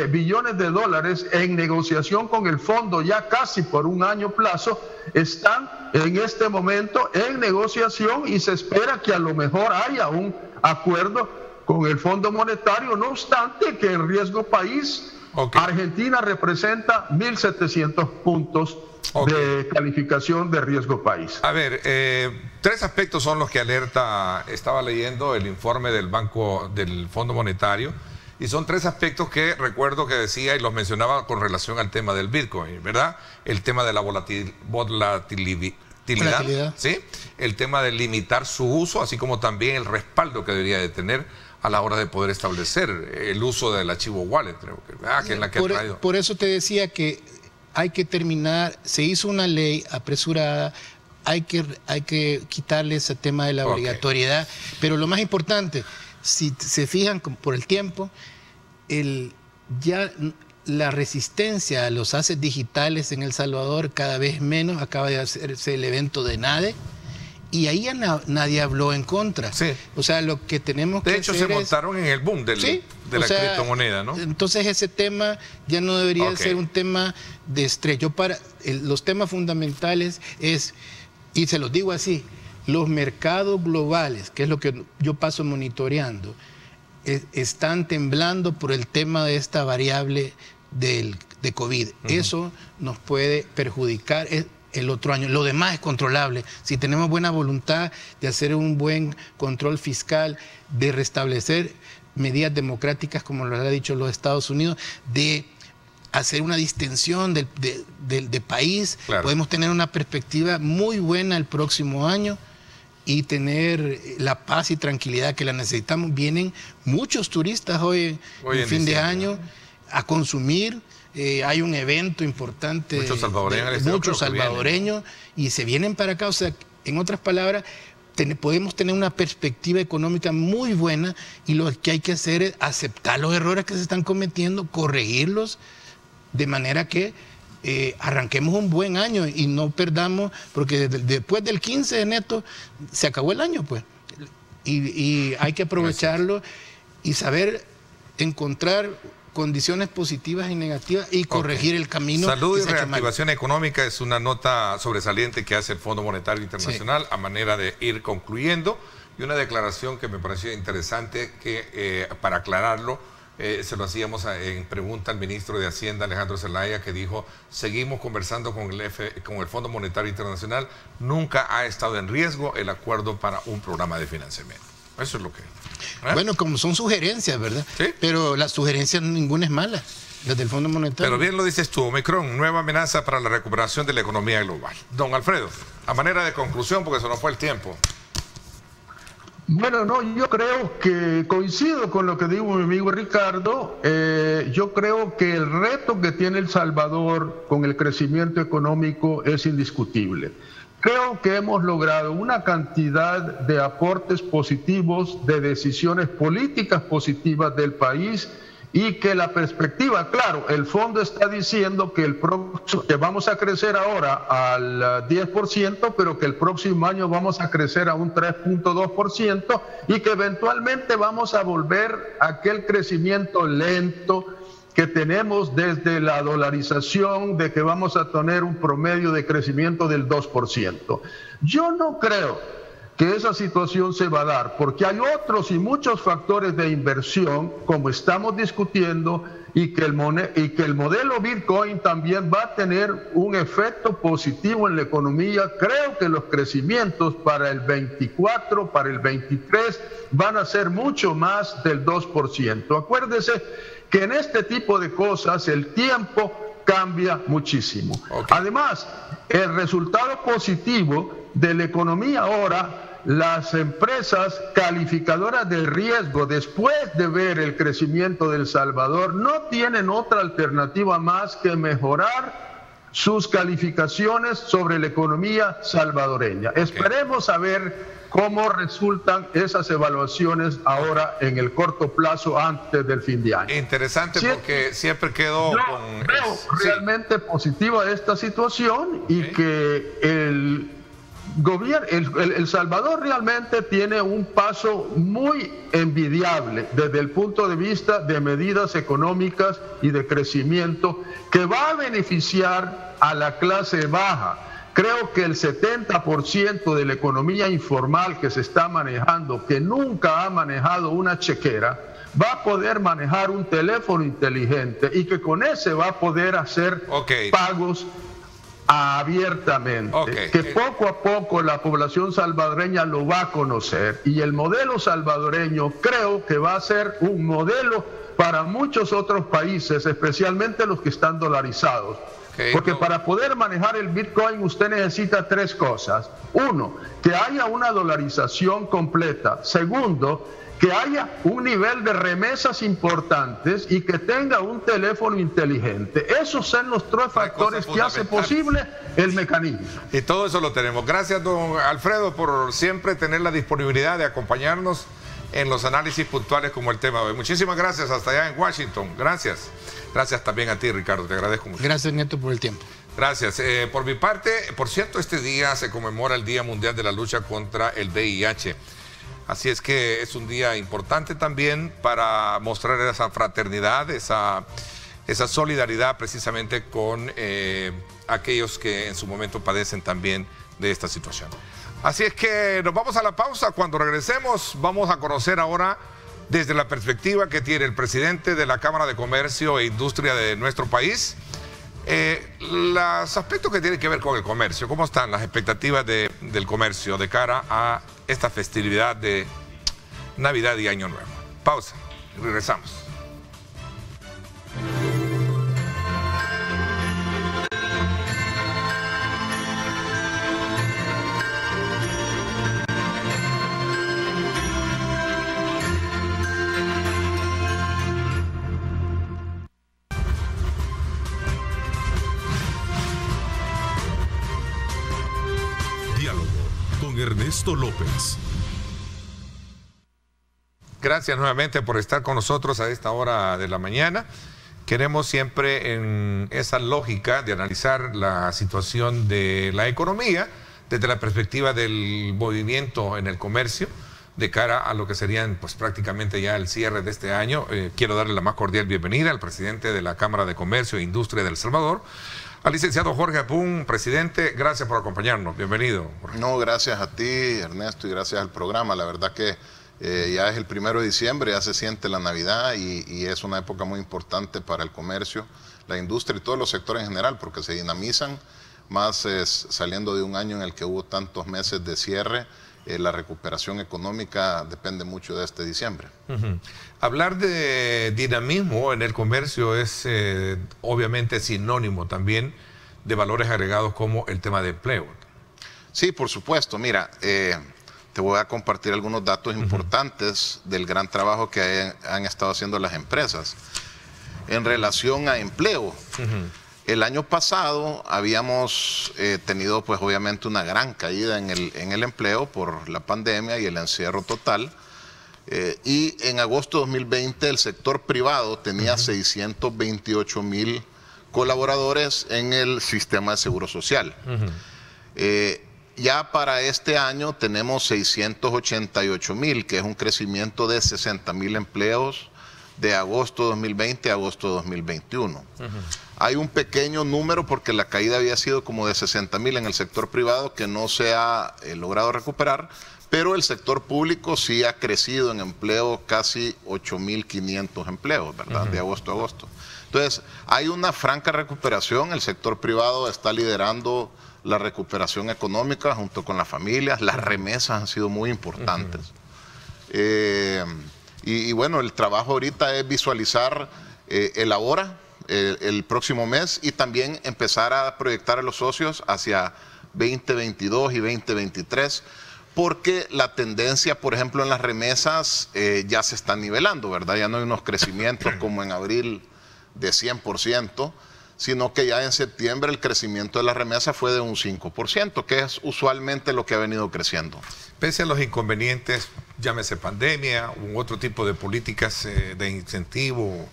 billones de dólares en negociación con el fondo ya casi por un año plazo, están en este momento en negociación y se espera que a lo mejor haya un acuerdo con el Fondo Monetario, no obstante que en riesgo país, Argentina representa 1.700 puntos de calificación de riesgo país. A ver, 3 aspectos son los que alerta, estaba leyendo el informe del Fondo Monetario, y son 3 aspectos que recuerdo que decía y los mencionaba con relación al tema del Bitcoin, ¿verdad? El tema de la volatilidad, ¿sí? El tema de limitar su uso, así como también el respaldo que debería de tener a la hora de poder establecer el uso del archivo wallet, creo que es la que ha traído. Por eso te decía que hay que terminar, se hizo una ley apresurada, hay que quitarle ese tema de la obligatoriedad, pero lo más importante, si se fijan por el tiempo, ya la resistencia a los assets digitales en El Salvador cada vez menos, acaba de hacerse el evento de NADE, y ahí ya nadie habló en contra. Sí. O sea, lo que tenemos que hacer se montaron en el boom de la criptomoneda, ¿no? Entonces ese tema ya no debería ser un tema de estrés. Los temas fundamentales es, y se los digo así, los mercados globales, que es lo que yo paso monitoreando, están temblando por el tema de esta variable de COVID. Eso nos puede perjudicar el otro año. Lo demás es controlable. Si tenemos buena voluntad de hacer un buen control fiscal, de restablecer medidas democráticas, como lo ha dicho los Estados Unidos, de hacer una distensión del país, podemos tener una perspectiva muy buena el próximo año y tener la paz y tranquilidad que la necesitamos. Vienen muchos turistas hoy en fin de año. a consumir. Hay un evento importante, muchos salvadoreños, y se vienen para acá. O sea, en otras palabras, podemos tener una perspectiva económica muy buena, y lo que hay que hacer es aceptar los errores que se están cometiendo, corregirlos, de manera que arranquemos un buen año y no perdamos, porque después del 15 de neto se acabó el año, pues. Y hay que aprovecharlo y saber encontrar condiciones positivas y negativas y corregir el camino. Salud y reactivación económica es una nota sobresaliente que hace el Fondo Monetario Internacional, a manera de ir concluyendo, y una declaración que me pareció interesante, que para aclararlo, se lo hacíamos en pregunta al ministro de Hacienda, Alejandro Zelaya, que dijo: seguimos conversando con el Fondo Monetario Internacional, nunca ha estado en riesgo el acuerdo para un programa de financiamiento. Eso es lo que... Bueno, como son sugerencias, ¿verdad? ¿Sí? Pero las sugerencias ninguna es mala, desde el Fondo Monetario. Pero bien lo dices tú, Omicron, nueva amenaza para la recuperación de la economía global. Don Alfredo, a manera de conclusión, porque se nos fue el tiempo. Bueno, no, yo creo que coincido con lo que dijo mi amigo Ricardo. Yo creo que el reto que tiene El Salvador con el crecimiento económico es indiscutible. Creo que hemos logrado una cantidad de aportes positivos, de decisiones políticas positivas del país, y que la perspectiva, claro, el fondo está diciendo que que vamos a crecer ahora al 10%, pero que el próximo año vamos a crecer a un 3.2%, y que eventualmente vamos a volver a aquel crecimiento lento que tenemos desde la dolarización, de que vamos a tener un promedio de crecimiento del 2%. Yo no creo que esa situación se va a dar, porque hay otros y muchos factores de inversión, como estamos discutiendo, y que el modelo Bitcoin también va a tener un efecto positivo en la economía. Creo que los crecimientos para el 24, para el 23, van a ser mucho más del 2%. Acuérdese que en este tipo de cosas el tiempo cambia muchísimo. Okay. Además, el resultado positivo de la economía ahora, las empresas calificadoras de riesgo, después de ver el crecimiento de El Salvador, no tienen otra alternativa más que mejorar sus calificaciones sobre la economía salvadoreña. Okay. Esperemos a ver cómo resultan esas evaluaciones ahora en el corto plazo, antes del fin de año. Interesante, porque siempre quedó con... Veo realmente positiva esta situación, y que el gobierno, El Salvador realmente tiene un paso muy envidiable desde el punto de vista de medidas económicas y de crecimiento, que va a beneficiar a la clase baja. Creo que el 70% de la economía informal que se está manejando, que nunca ha manejado una chequera, va a poder manejar un teléfono inteligente, y que con ese va a poder hacer pagos abiertamente, que poco a poco la población salvadoreña lo va a conocer, y el modelo salvadoreño creo que va a ser un modelo para muchos otros países, especialmente los que están dolarizados. Porque para poder manejar el Bitcoin usted necesita tres cosas. Uno, que haya una dolarización completa. Segundo, que haya un nivel de remesas importantes, y que tenga un teléfono inteligente. Esos son los tres factores que hacen posible el mecanismo. Y todo eso lo tenemos. Gracias, don Alfredo, por siempre tener la disponibilidad de acompañarnos en los análisis puntuales como el tema de hoy. Muchísimas gracias hasta allá en Washington. Gracias. Gracias también a ti, Ricardo. Te agradezco mucho. Gracias, Neto, por el tiempo. Gracias. Por mi parte, por cierto, este día se conmemora el Día Mundial de la Lucha contra el VIH. Así es que es un día importante también para mostrar esa fraternidad, esa solidaridad precisamente con aquellos que en su momento padecen también de esta situación. Así es que nos vamos a la pausa. Cuando regresemos vamos a conocer ahora, desde la perspectiva que tiene el presidente de la Cámara de Comercio e Industria de nuestro país, los aspectos que tienen que ver con el comercio. ¿Cómo están las expectativas del comercio de cara a esta festividad de Navidad y Año Nuevo? Pausa y regresamos. con Ernesto López. Gracias nuevamente por estar con nosotros a esta hora de la mañana. Queremos siempre en esa lógica de analizar la situación de la economía desde la perspectiva del movimiento en el comercio de cara a lo que serían pues prácticamente ya el cierre de este año. Quiero darle la más cordial bienvenida al presidente de la Cámara de Comercio e Industria de El Salvador, al licenciado Jorge Apún. Presidente, gracias por acompañarnos. Bienvenido, Jorge. No, gracias a ti, Ernesto, y gracias al programa. La verdad que ya es el 1 de diciembre, ya se siente la Navidad y es una época muy importante para el comercio, la industria y todos los sectores en general, porque se dinamizan más saliendo de un año en el que hubo tantos meses de cierre. La recuperación económica depende mucho de este diciembre. Hablar de dinamismo en el comercio es obviamente sinónimo también de valores agregados como el tema de empleo. Sí, por supuesto. Mira, te voy a compartir algunos datos importantes del gran trabajo que han estado haciendo las empresas en relación a empleo. El año pasado habíamos tenido pues obviamente una gran caída en el empleo por la pandemia y el encierro total. Y en agosto de 2020 el sector privado tenía 628,000 colaboradores en el sistema de seguro social. Ya para este año tenemos 688,000, que es un crecimiento de 60,000 empleos de agosto de 2020 a agosto de 2021. Hay un pequeño número porque la caída había sido como de 60,000 en el sector privado que no se ha logrado recuperar, pero el sector público sí ha crecido en empleo casi 8,500 empleos, ¿verdad? De agosto a agosto. Entonces, hay una franca recuperación. El sector privado está liderando la recuperación económica junto con las familias. Las remesas han sido muy importantes. Y bueno, el trabajo ahorita es visualizar el ahora, el próximo mes, y también empezar a proyectar a los socios hacia 2022 y 2023, porque la tendencia, por ejemplo, en las remesas ya se está nivelando, ¿verdad? Ya no hay unos crecimientos como en abril de 100%, sino que ya en septiembre el crecimiento de las remesas fue de un 5%, que es usualmente lo que ha venido creciendo. Pese a los inconvenientes, llámese pandemia u otro tipo de políticas de incentivo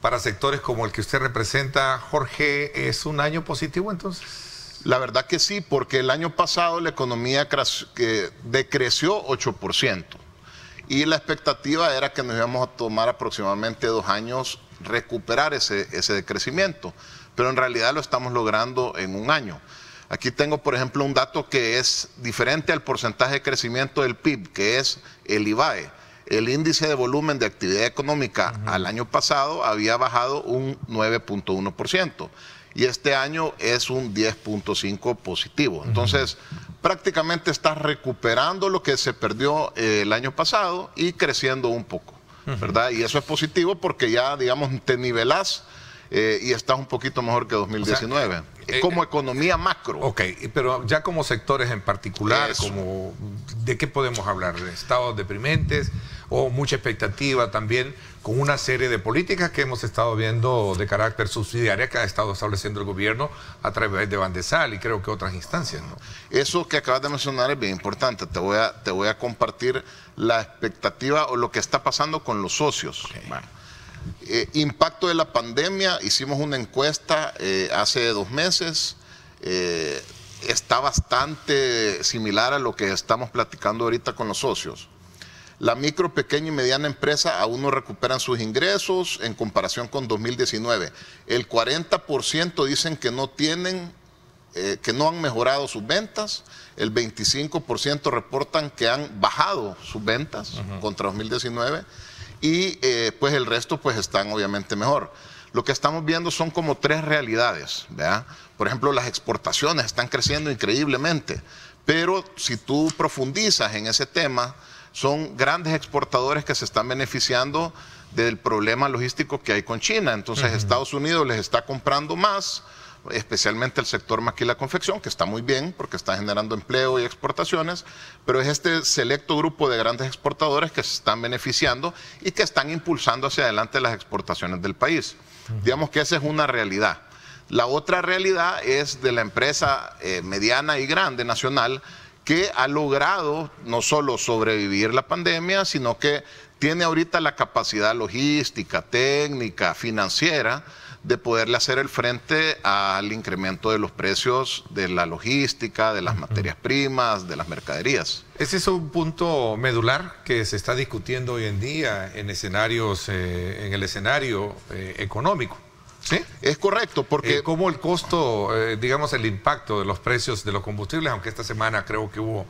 para sectores como el que usted representa, Jorge, ¿es un año positivo entonces? La verdad que sí, porque el año pasado la economía decreció 8% y la expectativa era que nos íbamos a tomar aproximadamente 2 años recuperar ese decrecimiento, pero en realidad lo estamos logrando en 1 año. Aquí tengo, por ejemplo, un dato que es diferente al porcentaje de crecimiento del PIB, que es el IVAE. El índice de volumen de actividad económica al año pasado había bajado un 9.1% y este año es un 10.5% positivo. Entonces, prácticamente estás recuperando lo que se perdió el año pasado y creciendo un poco, ¿verdad? Y eso es positivo porque ya, digamos, te nivelás y estás un poquito mejor que 2019. O sea, como economía macro. Ok, pero ya como sectores en particular, como ¿de qué podemos hablar? ¿De estados deprimentes o mucha expectativa también con una serie de políticas que hemos estado viendo de carácter subsidiaria que ha estado estableciendo el gobierno a través de Bandesal y creo que otras instancias, ¿no? Eso que acabas de mencionar es bien importante. Te voy a compartir la expectativa o lo que está pasando con los socios. Okay. Bueno, impacto de la pandemia, hicimos una encuesta hace 2 meses, está bastante similar a lo que estamos platicando ahorita con los socios. La micro, pequeña y mediana empresa aún no recuperan sus ingresos en comparación con 2019. El 40% dicen que no tienen, que no han mejorado sus ventas. El 25% reportan que han bajado sus ventas contra 2019. Y pues el resto pues están obviamente mejor. Lo que estamos viendo son como 3 realidades, ¿verdad? Por ejemplo, las exportaciones están creciendo increíblemente, pero si tú profundizas en ese tema, son grandes exportadores que se están beneficiando del problema logístico que hay con China. Entonces Estados Unidos les está comprando más, especialmente el sector maquila confección, que está muy bien porque está generando empleo y exportaciones, pero es este selecto grupo de grandes exportadores que se están beneficiando y que están impulsando hacia adelante las exportaciones del país. Digamos que esa es una realidad. La otra realidad es de la empresa mediana y grande nacional, que ha logrado no solo sobrevivir la pandemia, sino que tiene ahorita la capacidad logística, técnica, financiera, de poderle hacer el frente al incremento de los precios de la logística, de las materias primas, de las mercaderías. Ese es un punto medular que se está discutiendo hoy en día en escenarios, en el escenario económico. ¿Sí? Es correcto, porque... como el costo, digamos, el impacto de los precios de los combustibles, aunque esta semana creo que hubo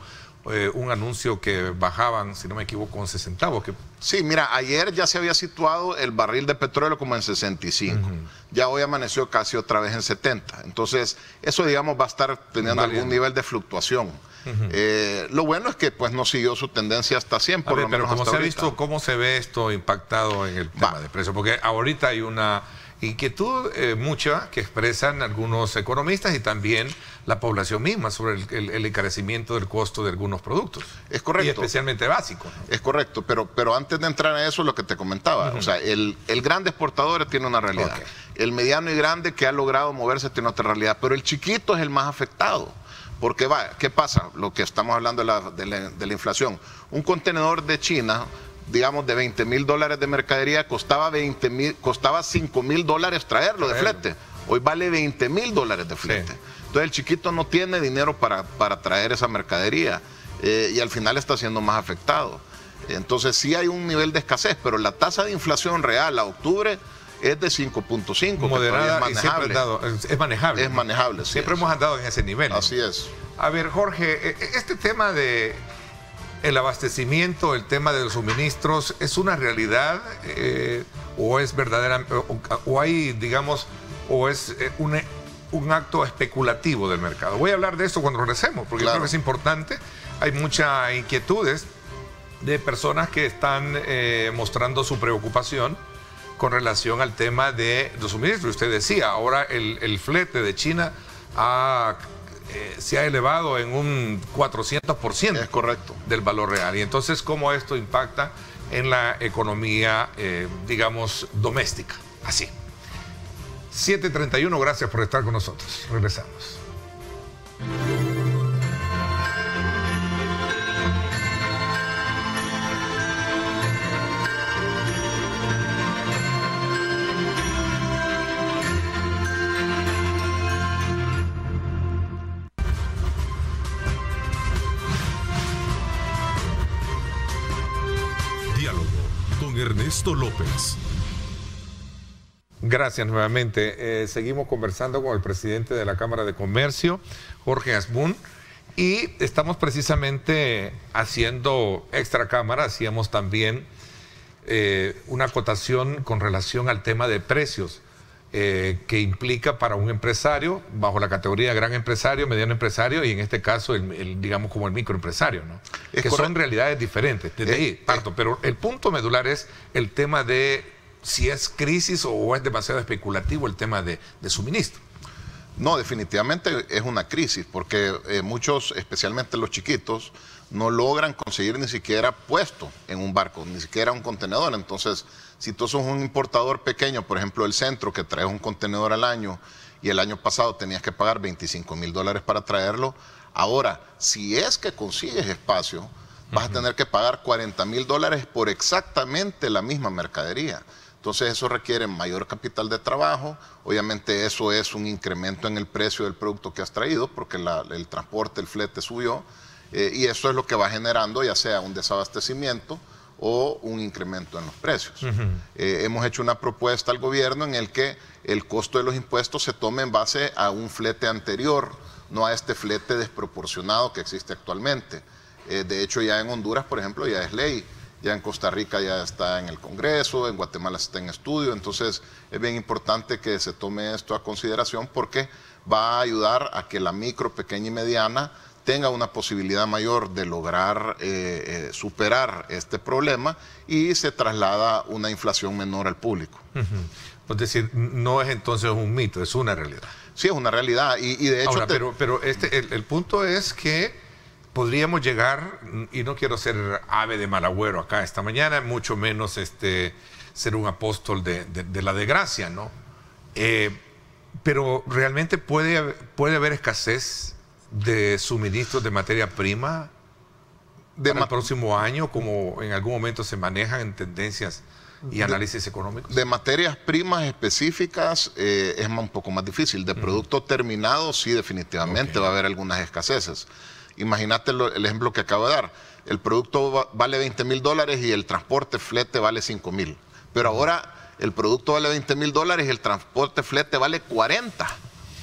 un anuncio que bajaban, si no me equivoco, 11 centavos. Sí, mira, ayer ya se había situado el barril de petróleo como en 65. Ya hoy amaneció casi otra vez en 70. Entonces, eso, digamos, va a estar teniendo algún nivel de fluctuación. Lo bueno es que pues no siguió su tendencia hasta 100, por lo menos pero como hasta se ha ahorita. visto, ¿cómo se ve esto impactado en el tema de precios? Porque ahorita hay una inquietud mucha que expresan algunos economistas y también la población misma sobre el encarecimiento del costo de algunos productos. Es correcto. Y especialmente básicos, ¿no? Es correcto, pero antes de entrar en eso, lo que te comentaba, o sea, el grande exportador tiene una realidad. Okay. El mediano y grande que ha logrado moverse tiene otra realidad, pero el chiquito es el más afectado. Porque ¿qué pasa? Lo que estamos hablando de la inflación. Un contenedor de China, digamos, de $20,000 de mercadería, costaba $5,000 traerlo de flete. Hoy vale $20,000 de flete. Sí. Entonces el chiquito no tiene dinero para traer esa mercadería y al final está siendo más afectado. Entonces sí hay un nivel de escasez, pero la tasa de inflación real a octubre es de 5.5, moderada, que es manejable. Es manejable. Es manejable, sí. Siempre hemos andado en ese nivel. Así es. A ver, Jorge, este tema de el abastecimiento, el tema de los suministros, ¿es una realidad o es verdadera, o hay, digamos, o es un acto especulativo del mercado? Voy a hablar de eso cuando regresemos, porque yo creo que es importante. Hay muchas inquietudes de personas que están mostrando su preocupación con relación al tema de los suministros. Usted decía, ahora el flete de China se ha elevado en un 400%. Es correcto. Del valor real. Y entonces, ¿cómo esto impacta en la economía, digamos, doméstica? Así. 7:31, gracias por estar con nosotros. Regresamos. Ernesto López. Gracias nuevamente. Seguimos conversando con el presidente de la Cámara de Comercio, Jorge Asbun, y estamos precisamente haciendo extra cámara. Hacíamos también una acotación con relación al tema de precios que implica para un empresario, bajo la categoría de gran empresario, mediano empresario y en este caso, digamos, como el microempresario, ¿no? Que son realidades diferentes. Desde ahí parto. Pero el punto medular es el tema de si es crisis o es demasiado especulativo el tema de suministro. No, definitivamente es una crisis, porque muchos, especialmente los chiquitos, no logran conseguir ni siquiera puesto en un barco, ni siquiera un contenedor. Entonces, si tú sos un importador pequeño, por ejemplo, el Centro, que traes un contenedor al año y el año pasado tenías que pagar $25,000 para traerlo, ahora, si es que consigues espacio, vas a tener que pagar $40,000 por exactamente la misma mercadería. Entonces eso requiere mayor capital de trabajo, obviamente eso es un incremento en el precio del producto que has traído, porque el transporte, el flete subió, y eso es lo que va generando ya sea un desabastecimiento o un incremento en los precios. Hemos hecho una propuesta al gobierno en el que el costo de los impuestos se tome en base a un flete anterior, no a este flete desproporcionado que existe actualmente. De hecho, ya en Honduras, por ejemplo, ya es ley. Ya en Costa Rica ya está en el Congreso, en Guatemala está en estudio, entonces es bien importante que se tome esto a consideración porque va a ayudar a que la micro, pequeña y mediana tenga una posibilidad mayor de lograr superar este problema y se traslada una inflación menor al público. Es decir, no es entonces un mito, es una realidad. Sí, es una realidad y de hecho... Ahora, pero el punto es que podríamos llegar, y no quiero ser ave de mal agüero acá esta mañana, mucho menos ser un apóstol de la desgracia, ¿no? Pero realmente puede haber escasez de suministros de materia prima para el próximo año, como en algún momento se manejan en tendencias y análisis económicos? De materias primas específicas es un poco más difícil. De producto terminado, sí, definitivamente va a haber algunas escaseces. Imagínate el ejemplo que acabo de dar. El producto vale $20,000 y el transporte flete vale $5,000. Pero ahora el producto vale $20,000 y el transporte flete vale 40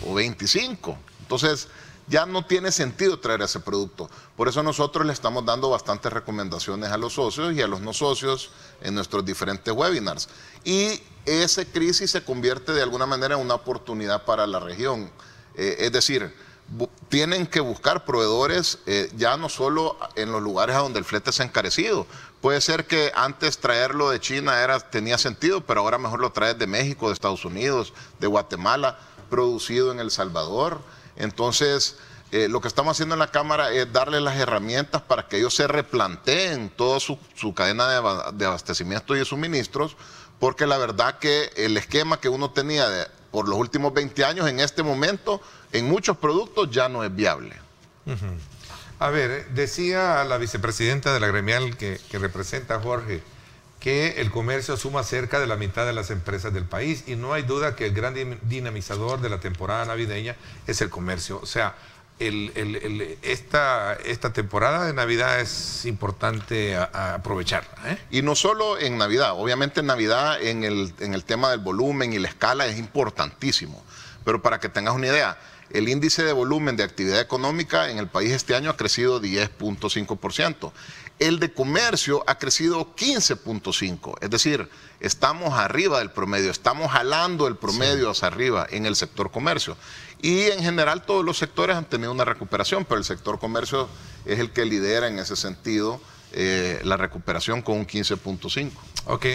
o 25. Entonces ya no tiene sentido traer ese producto. Por eso nosotros le estamos dando bastantes recomendaciones a los socios y a los no socios en nuestros diferentes webinars. Y esa crisis se convierte de alguna manera en una oportunidad para la región. Es decir, tienen que buscar proveedores ya no solo en los lugares a donde el flete se ha encarecido. Puede ser que antes traerlo de China tenía sentido, pero ahora mejor lo traes de México, de Estados Unidos, de Guatemala, producido en El Salvador. Entonces, lo que estamos haciendo en la Cámara es darles las herramientas para que ellos se replanteen toda su cadena de abastecimiento y de suministros, porque la verdad que el esquema que uno tenía por los últimos 20 años, en este momento, en muchos productos ya no es viable. A ver, decía la vicepresidenta de la gremial que representa a Jorge, que el comercio suma cerca de la mitad de las empresas del país y no hay duda que el gran dinamizador de la temporada navideña es el comercio. O sea, esta temporada de Navidad es importante aprovecharla, ¿eh? Y no solo en Navidad, obviamente en Navidad en el tema del volumen y la escala es importantísimo, pero para que tengas una idea, el índice de volumen de actividad económica en el país este año ha crecido 10.5%. El de comercio ha crecido 15.5%, es decir, estamos arriba del promedio, estamos jalando el promedio hacia arriba en el sector comercio. Y en general todos los sectores han tenido una recuperación, pero el sector comercio es el que lidera en ese sentido la recuperación con un 15.5%. Ok,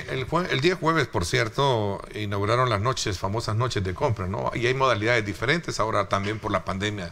el día jueves, por cierto, inauguraron las famosas noches de compra, ¿no? Y hay modalidades diferentes ahora también por la pandemia.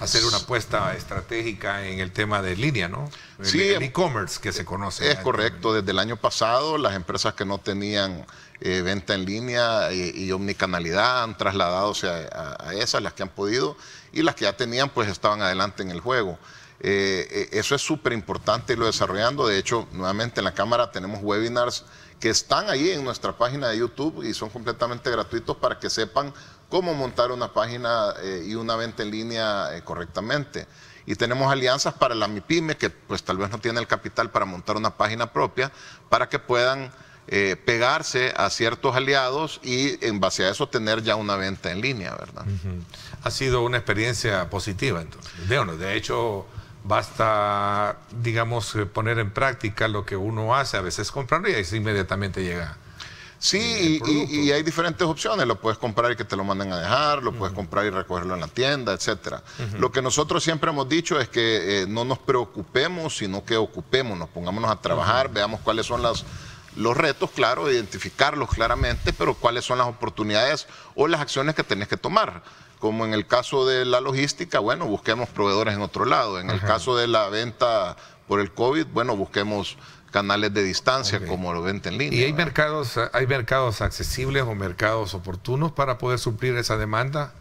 Hacer una apuesta estratégica en el tema de línea, ¿no? Sí, el e-commerce que se conoce. Es correcto. Desde el año pasado, las empresas que no tenían venta en línea y omnicanalidad han trasladado a esas, las que han podido, y las que ya tenían, pues estaban adelante en el juego. Eso es súper importante irlo desarrollando. De hecho, nuevamente en la Cámara tenemos webinars que están ahí en nuestra página de YouTube y son completamente gratuitos para que sepan cómo montar una página y una venta en línea correctamente. Y tenemos alianzas para la MIPYME, que pues tal vez no tiene el capital para montar una página propia, para que puedan pegarse a ciertos aliados y en base a eso tener ya una venta en línea, ¿verdad? Ha sido una experiencia positiva, entonces. De hecho, basta, digamos, poner en práctica lo que uno hace, a veces comprarlo y ahí inmediatamente llega. Sí, y hay diferentes opciones. Lo puedes comprar y que te lo manden a dejar, lo puedes comprar y recogerlo en la tienda, etcétera. Lo que nosotros siempre hemos dicho es que no nos preocupemos, sino que ocupémonos, pongámonos a trabajar, veamos cuáles son los retos, claro, identificarlos claramente, pero cuáles son las oportunidades o las acciones que tenés que tomar. Como en el caso de la logística, bueno, busquemos proveedores en otro lado. En el caso de la venta por el COVID, bueno, busquemos canales de distancia como lo venta en línea. ¿Y hay mercados accesibles o mercados oportunos para poder suplir esa demanda?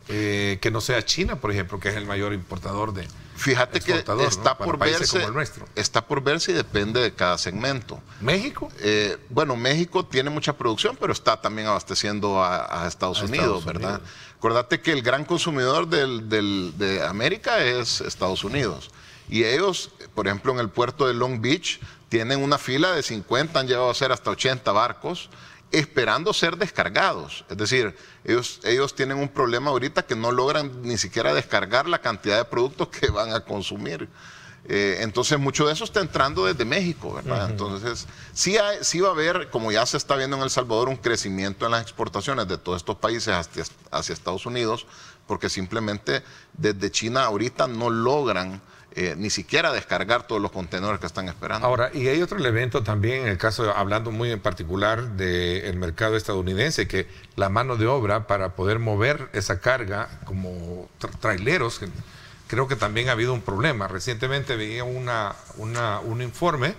Que no sea China, por ejemplo, que es el mayor importador de... Fíjate que está, ¿no? por verse y depende de cada segmento. ¿México? Bueno, México tiene mucha producción, pero está también abasteciendo a Estados Unidos, ¿verdad? Acordate que el gran consumidor de América es Estados Unidos. Y ellos, por ejemplo, en el puerto de Long Beach, tienen una fila de 50, han llegado a ser hasta 80 barcos, esperando ser descargados. Es decir, ellos tienen un problema ahorita que no logran ni siquiera descargar la cantidad de productos que van a consumir. Entonces, mucho de eso está entrando desde México, ¿verdad? Entonces, sí va a haber, como ya se está viendo en El Salvador, un crecimiento en las exportaciones de todos estos países hacia Estados Unidos, porque simplemente desde China ahorita no logran ni siquiera descargar todos los contenedores que están esperando. Ahora, y hay otro elemento también, en el caso, hablando muy en particular del mercado estadounidense, que la mano de obra para poder mover esa carga como traileros, creo que también ha habido un problema. Recientemente veía un informe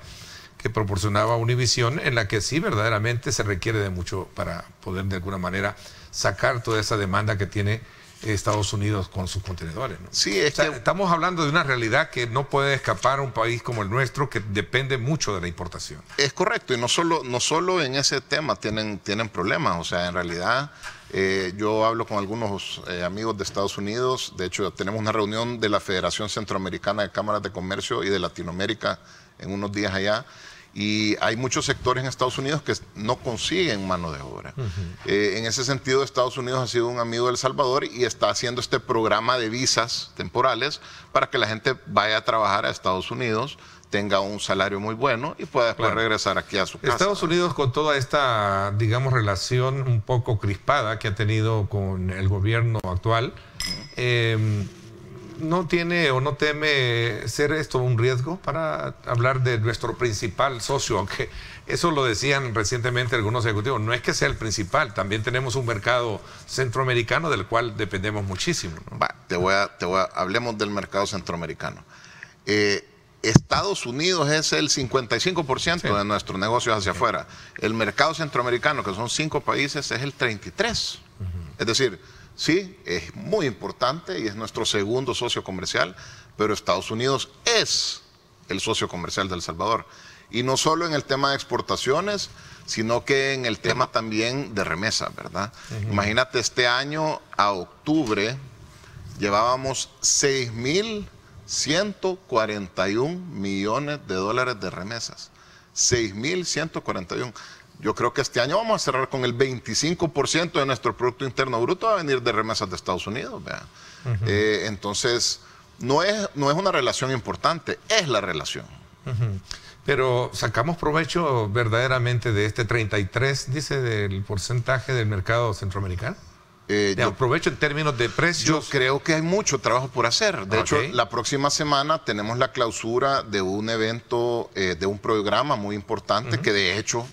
que proporcionaba Univisión en la que sí verdaderamente se requiere de mucho para poder de alguna manera sacar toda esa demanda que tiene Estados Unidos con sus contenedores, ¿no? Sí, es que estamos hablando de una realidad que no puede escapar a un país como el nuestro, que depende mucho de la importación. es correcto, y no solo en ese tema tienen problemas. O sea, en realidad yo hablo con algunos amigos de Estados Unidos. De hecho, tenemos una reunión de la Federación Centroamericana de Cámaras de Comercio y de Latinoamérica en unos días allá. Y hay muchos sectores en Estados Unidos que no consiguen mano de obra. En ese sentido, Estados Unidos ha sido un amigo de El Salvador y está haciendo este programa de visas temporales para que la gente vaya a trabajar a Estados Unidos, tenga un salario muy bueno y pueda después regresar aquí a su casa. Estados Unidos, con toda esta, digamos, relación un poco crispada que ha tenido con el gobierno actual, ¿no tiene o no teme ser esto un riesgo para hablar de nuestro principal socio? Aunque eso lo decían recientemente algunos ejecutivos, no es que sea el principal, también tenemos un mercado centroamericano del cual dependemos muchísimo, ¿no? Hablemos del mercado centroamericano. Estados Unidos es el 55% de nuestros negocios hacia afuera. El mercado centroamericano, que son 5 países, es el 33%. Es decir, sí, es muy importante y es nuestro segundo socio comercial, pero Estados Unidos es el socio comercial de El Salvador. Y no solo en el tema de exportaciones, sino que en el tema también de remesas, ¿verdad? Imagínate, este año a octubre llevábamos 6.141 millones de dólares de remesas. 6.141. Yo creo que este año vamos a cerrar con el 25% de nuestro Producto Interno Bruto va a venir de remesas de Estados Unidos. Entonces, no es una relación importante, es la relación. Pero sacamos provecho verdaderamente de este 33, dice, del porcentaje del mercado centroamericano. Aprovecho en términos de precios. Yo creo que hay mucho trabajo por hacer. De hecho, la próxima semana tenemos la clausura de un evento, de un programa muy importante que de hecho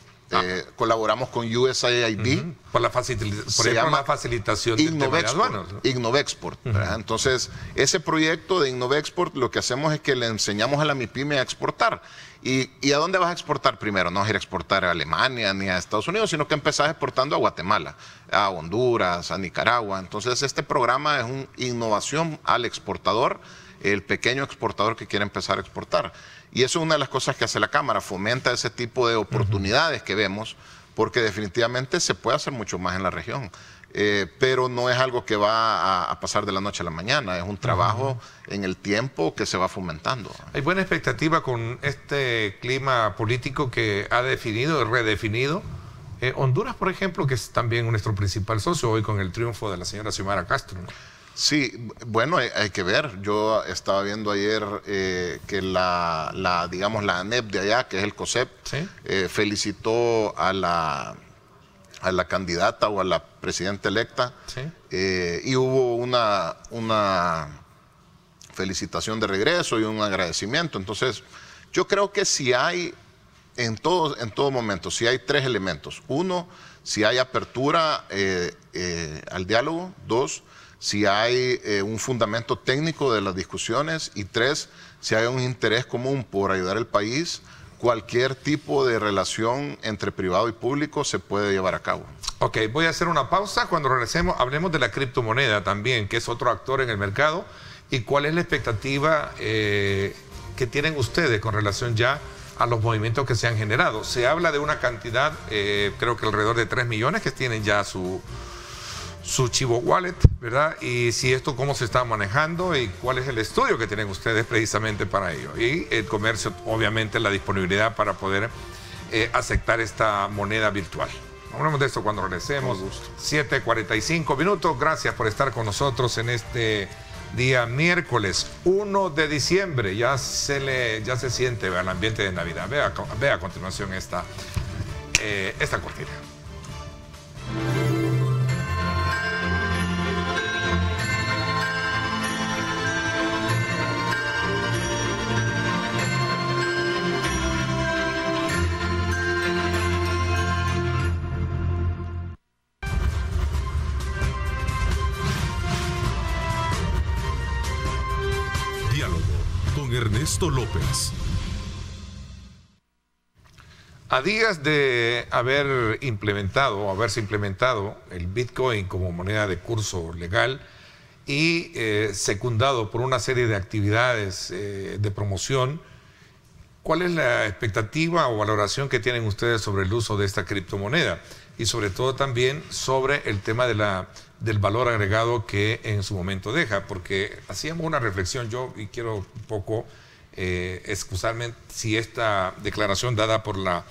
colaboramos con USAID. Por la facilitación de aduanas, ¿no? Innovexport. Entonces, ese proyecto de Innovexport, lo que hacemos es que le enseñamos a la MIPYME a exportar. ¿Y a dónde vas a exportar primero? No vas a ir a exportar a Alemania ni a Estados Unidos, sino que empezás exportando a Guatemala, a Honduras, a Nicaragua. Entonces, este programa es una innovación al exportador, el pequeño exportador que quiere empezar a exportar. Y eso es una de las cosas que hace la Cámara, fomenta ese tipo de oportunidades que vemos, porque definitivamente se puede hacer mucho más en la región. Pero no es algo que va a pasar de la noche a la mañana, es un trabajo en el tiempo que se va fomentando. Hay buena expectativa con este clima político que ha definido y redefinido Honduras, por ejemplo, que es también nuestro principal socio hoy con el triunfo de la señora Xiomara Castro, ¿no? Sí, bueno, hay que ver. Yo estaba viendo ayer que digamos, la ANEP de allá, que es el COSEP, felicitó a la candidata o a la presidenta electa, y hubo una felicitación de regreso y un agradecimiento. Entonces, yo creo que si hay, en todo momento, si hay 3 elementos. 1, si hay apertura al diálogo. 2, si hay un fundamento técnico de las discusiones. Y 3, si hay un interés común por ayudar al país, cualquier tipo de relación entre privado y público se puede llevar a cabo. Ok, voy a hacer una pausa. Cuando regresemos, hablemos de la criptomoneda también, que es otro actor en el mercado. ¿Y cuál es la expectativa que tienen ustedes con relación ya a los movimientos que se han generado? Se habla de una cantidad, creo que alrededor de 3 millones que tienen ya su Chivo Wallet, ¿verdad? Y si esto, cómo se está manejando y cuál es el estudio que tienen ustedes precisamente para ello. Y el comercio, obviamente, la disponibilidad para poder aceptar esta moneda virtual. Hablamos de esto cuando regresemos. 7:45 minutos. Gracias por estar con nosotros en este día miércoles 1 de diciembre. Ya se siente el ambiente de Navidad. Vea a continuación esta cortina. Ernesto López. A días de haberse implementado el Bitcoin como moneda de curso legal, y secundado por una serie de actividades de promoción. ¿Cuál es la expectativa o valoración que tienen ustedes sobre el uso de esta criptomoneda? Y sobre todo también sobre el tema del valor agregado que en su momento deja, porque hacíamos una reflexión yo, y quiero un poco excusarme si esta declaración dada por la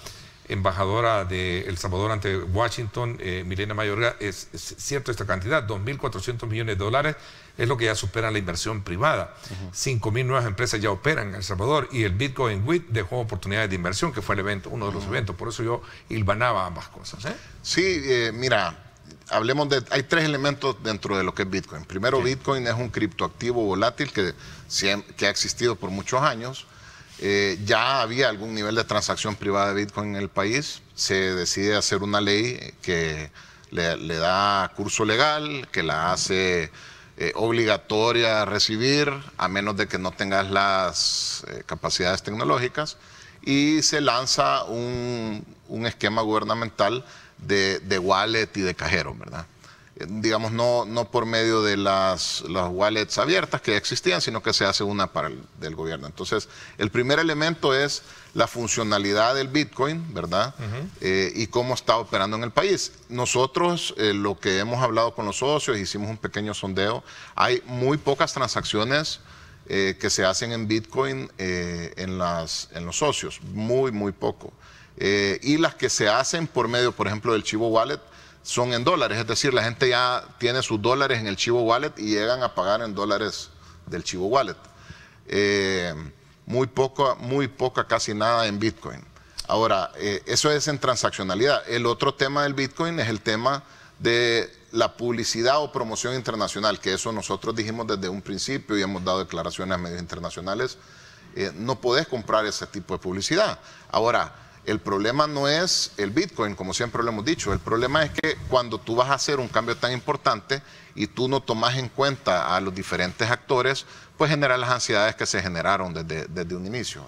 embajadora de El Salvador ante Washington, Milena Mayorga, es cierto esta cantidad, 2.400 millones de dólares, es lo que ya supera la inversión privada. 5.000 nuevas empresas ya operan en El Salvador, y el Bitcoin Week dejó oportunidades de inversión, que fue el evento, uno de los eventos. Por eso yo hilvanaba ambas cosas. Sí, mira, hay 3 elementos dentro de lo que es Bitcoin. Primero, sí. Bitcoin es un criptoactivo volátil que ha existido por muchos años. Ya había algún nivel de transacción privada de Bitcoin en el país. Se decide hacer una ley que le da curso legal, que la hace obligatoria a recibir, a menos de que no tengas las capacidades tecnológicas, y se lanza un esquema gubernamental de wallet y de cajero, ¿verdad? Digamos, no por medio de las wallets abiertas que ya existían, sino que se hace una del gobierno. Entonces, el primer elemento es la funcionalidad del Bitcoin, ¿verdad? Y cómo está operando en el país. Nosotros, lo que hemos hablado con los socios, hicimos un pequeño sondeo, hay muy pocas transacciones que se hacen en Bitcoin en los socios, muy poco. Y las que se hacen por medio, por ejemplo, del Chivo Wallet, son en dólares, es decir, la gente ya tiene sus dólares en el Chivo Wallet y llegan a pagar en dólares del Chivo Wallet. Muy poca, casi nada en Bitcoin. Ahora, eso es en transaccionalidad. El otro tema del Bitcoin es el tema de la publicidad o promoción internacional, que eso nosotros dijimos desde un principio y hemos dado declaraciones a medios internacionales. No podés comprar ese tipo de publicidad. Ahora, el problema no es el Bitcoin, como siempre lo hemos dicho. El problema es que cuando tú vas a hacer un cambio tan importante y tú no tomas en cuenta a los diferentes actores, pues genera las ansiedades que se generaron desde un inicio.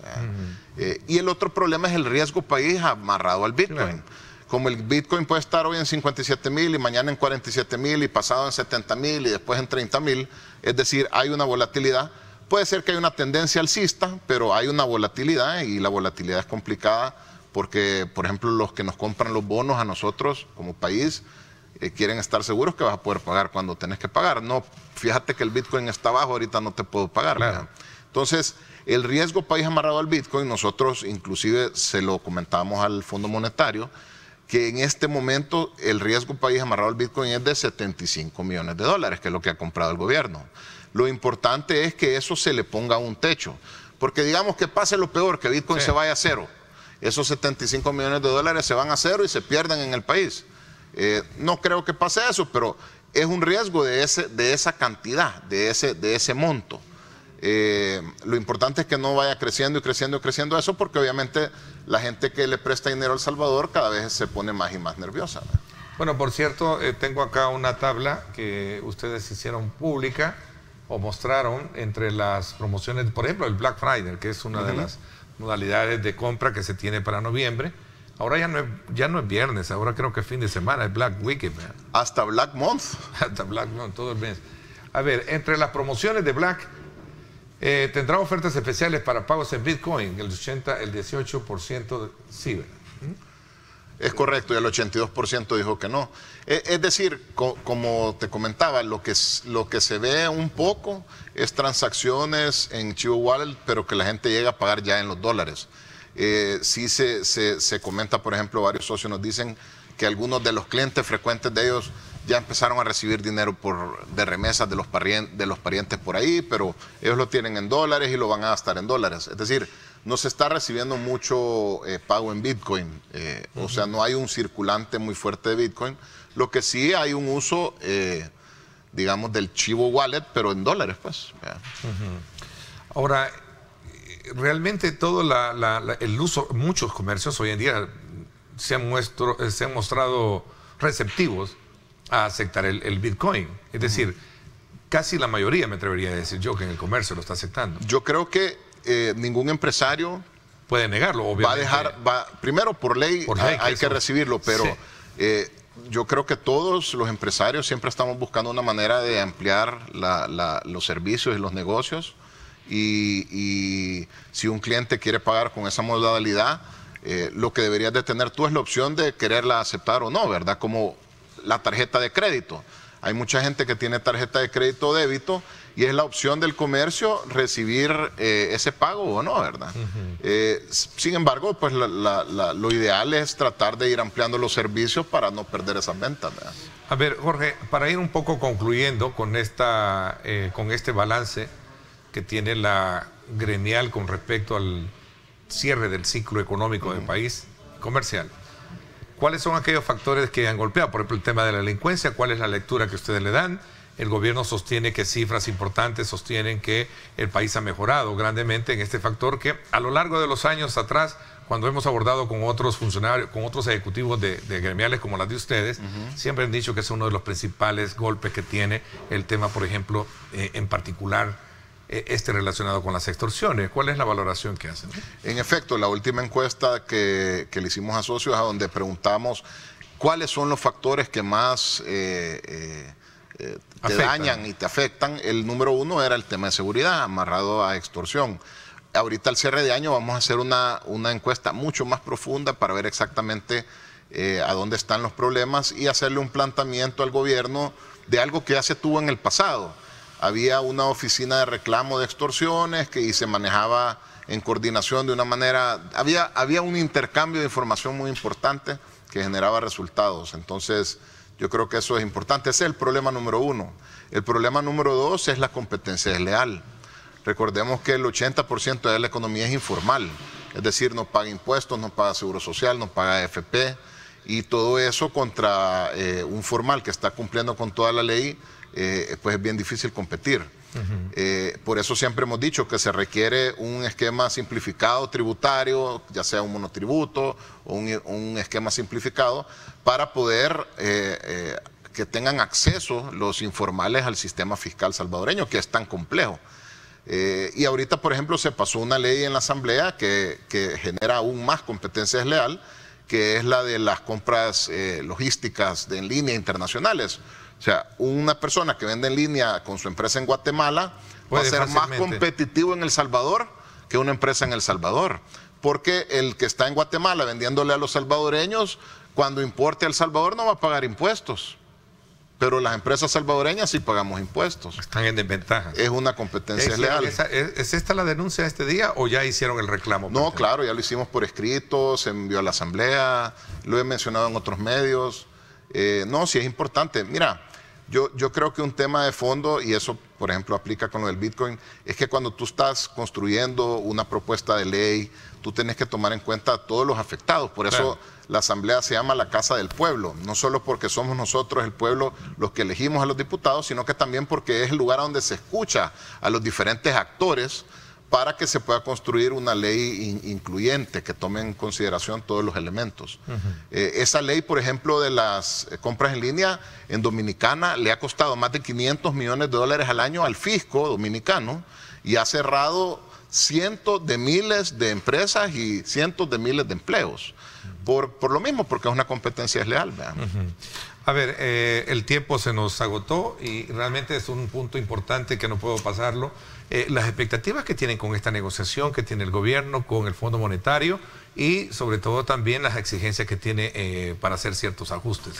Y el otro problema es el riesgo país amarrado al Bitcoin. Claro. Como el Bitcoin puede estar hoy en 57.000 y mañana en 47.000 y pasado en 70.000 y después en 30.000, es decir, hay una volatilidad. Puede ser que haya una tendencia alcista, pero hay una volatilidad y la volatilidad es complicada. Porque, por ejemplo, los que nos compran los bonos a nosotros como país quieren estar seguros que vas a poder pagar cuando tenés que pagar. No, fíjate que el Bitcoin está bajo, ahorita no te puedo pagar. Claro. Entonces, el riesgo país amarrado al Bitcoin, nosotros inclusive se lo comentábamos al Fondo Monetario, que en este momento el riesgo país amarrado al Bitcoin es de 75 millones de dólares, que es lo que ha comprado el gobierno. Lo importante es que eso se le ponga un techo, porque digamos que pase lo peor, que Bitcoin se vaya a cero. Esos 75 millones de dólares se van a cero y se pierden en el país. No creo que pase eso, pero es un riesgo de esa cantidad, de ese monto. Lo importante es que no vaya creciendo y creciendo y creciendo eso, porque obviamente la gente que le presta dinero a El Salvador cada vez se pone más y más nerviosa. Bueno, por cierto, tengo acá una tabla que ustedes hicieron pública o mostraron entre las promociones, por ejemplo, el Black Friday, que es una de las modalidades de compra que se tiene para noviembre. Ahora ya no es viernes, ahora creo que es fin de semana, es Black Weekend. Man. Hasta Black Month. Hasta Black Month, todo el mes. A ver, entre las promociones de Black, tendrá ofertas especiales para pagos en Bitcoin, el 18% sí, ¿verdad? Es correcto, y el 82% dijo que no. Es decir, como te comentaba, lo que se ve un poco es transacciones en Chivo Wallet, pero que la gente llega a pagar ya en los dólares. Sí se comenta, por ejemplo, varios socios nos dicen que algunos de los clientes frecuentes de ellos ya empezaron a recibir dinero de remesas de los parientes por ahí, pero ellos lo tienen en dólares y lo van a gastar en dólares. Es decir, no se está recibiendo mucho pago en Bitcoin, o sea, no hay un circulante muy fuerte de Bitcoin. Lo que sí hay un uso, digamos, del Chivo Wallet, pero en dólares, pues. Ahora, realmente todo el uso, muchos comercios hoy en día se han mostrado receptivos a aceptar el Bitcoin. Es decir, casi la mayoría, me atrevería a decir yo, que en el comercio lo está aceptando. Yo creo que ningún empresario puede negarlo, obviamente. Primero, por ley hay que recibirlo, pero yo creo que todos los empresarios siempre estamos buscando una manera de ampliar los servicios y los negocios. Y si un cliente quiere pagar con esa modalidad, lo que deberías de tener tú es la opción de quererla aceptar o no, ¿verdad? Como la tarjeta de crédito. Hay mucha gente que tiene tarjeta de crédito o débito y es la opción del comercio recibir ese pago o no, ¿verdad? Sin embargo, pues lo ideal es tratar de ir ampliando los servicios para no perder esas ventas, ¿verdad? A ver, Jorge, para ir un poco concluyendo con este balance que tiene la gremial con respecto al cierre del ciclo económico del país comercial, ¿cuáles son aquellos factores que han golpeado? Por ejemplo, el tema de la delincuencia, ¿cuál es la lectura que ustedes le dan? El gobierno sostiene que cifras importantes sostienen que el país ha mejorado grandemente en este factor que a lo largo de los años atrás, cuando hemos abordado con otros funcionarios, con otros ejecutivos de gremiales como las de ustedes, siempre han dicho que es uno de los principales golpes que tiene el tema, por ejemplo, en particular, relacionado con las extorsiones. ¿Cuál es la valoración que hacen? En efecto, la última encuesta que le hicimos a socios, a donde preguntamos cuáles son los factores que más te dañan y te afectan, el número 1 era el tema de seguridad, amarrado a extorsión. Ahorita al cierre de año vamos a hacer una encuesta mucho más profunda para ver exactamente a dónde están los problemas y hacerle un planteamiento al gobierno de algo que ya se tuvo en el pasado. Había una oficina de reclamo de extorsiones y se manejaba en coordinación de una manera, había un intercambio de información muy importante que generaba resultados. Entonces, yo creo que eso es importante. Ese es el problema número 1. El problema número 2 es la competencia desleal. Recordemos que el 80% de la economía es informal, es decir, no paga impuestos, no paga seguro social, no paga AFP, y todo eso contra un formal que está cumpliendo con toda la ley, pues es bien difícil competir. Por eso siempre hemos dicho que se requiere un esquema simplificado tributario, ya sea un monotributo o un esquema simplificado, para poder que tengan acceso los informales al sistema fiscal salvadoreño, que es tan complejo. Y ahorita, por ejemplo, se pasó una ley en la Asamblea que genera aún más competencia desleal, que es la de las compras logísticas en línea internacionales. O sea, una persona que vende en línea con su empresa en Guatemala va a ser más competitivo en El Salvador que una empresa en El Salvador. Porque el que está en Guatemala vendiéndole a los salvadoreños, cuando importe a El Salvador no va a pagar impuestos. Pero las empresas salvadoreñas sí pagamos impuestos. Están en desventaja. Es una competencia desleal. ¿Es esta la denuncia de este día o ya hicieron el reclamo? No, claro, ya lo hicimos por escrito, se envió a la Asamblea, lo he mencionado en otros medios. No, sí es importante. Mira, yo creo que un tema de fondo, y eso, por ejemplo, aplica con lo del Bitcoin, es que cuando tú estás construyendo una propuesta de ley, tú tienes que tomar en cuenta a todos los afectados. Por eso la Asamblea se llama la Casa del Pueblo, no solo porque somos nosotros, el pueblo, los que elegimos a los diputados, sino que también porque es el lugar donde se escucha a los diferentes actores para que se pueda construir una ley incluyente que tome en consideración todos los elementos. Esa ley, por ejemplo, de las compras en línea en Dominicana le ha costado más de $500 millones al año al fisco dominicano y ha cerrado cientos de miles de empresas y cientos de miles de empleos. Por lo mismo, porque es una competencia desleal. A ver, el tiempo se nos agotó y realmente es un punto importante que no puedo pasarlo. Las expectativas que tienen con esta negociación que tiene el gobierno con el Fondo Monetario y sobre todo también las exigencias que tiene para hacer ciertos ajustes.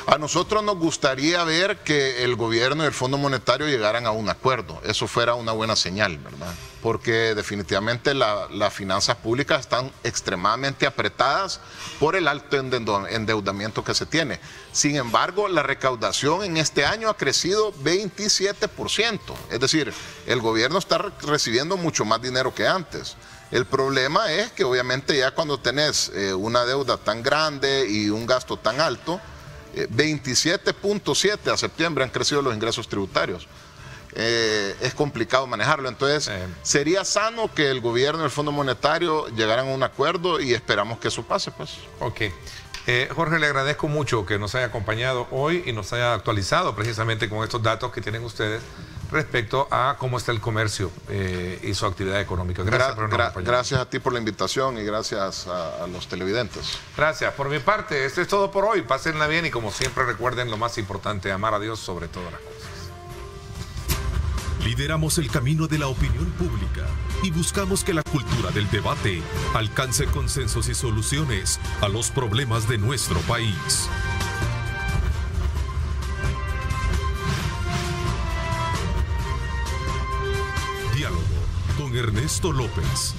A nosotros nos gustaría ver que el gobierno y el Fondo Monetario llegaran a un acuerdo. Eso fuera una buena señal, ¿verdad? Porque definitivamente las finanzas públicas están extremadamente apretadas por el alto endeudamiento que se tiene. Sin embargo, la recaudación en este año ha crecido 27%. Es decir, el gobierno está recibiendo mucho más dinero que antes. El problema es que obviamente ya cuando tenés una deuda tan grande y un gasto tan alto, 27.7 a septiembre han crecido los ingresos tributarios. Es complicado manejarlo. Entonces, sería sano que el gobierno y el Fondo Monetario llegaran a un acuerdo y esperamos que eso pase, pues. Ok. Jorge, le agradezco mucho que nos haya acompañado hoy y nos haya actualizado precisamente con estos datos que tienen ustedes respecto a cómo está el comercio y su actividad económica. Gracias a ti por la invitación y gracias a los televidentes. Gracias. Por mi parte, esto es todo por hoy. Pásenla bien y como siempre recuerden lo más importante, amar a Dios sobre todas las cosas. Lideramos el camino de la opinión pública y buscamos que la cultura del debate alcance consensos y soluciones a los problemas de nuestro país. Diálogo con Ernesto López.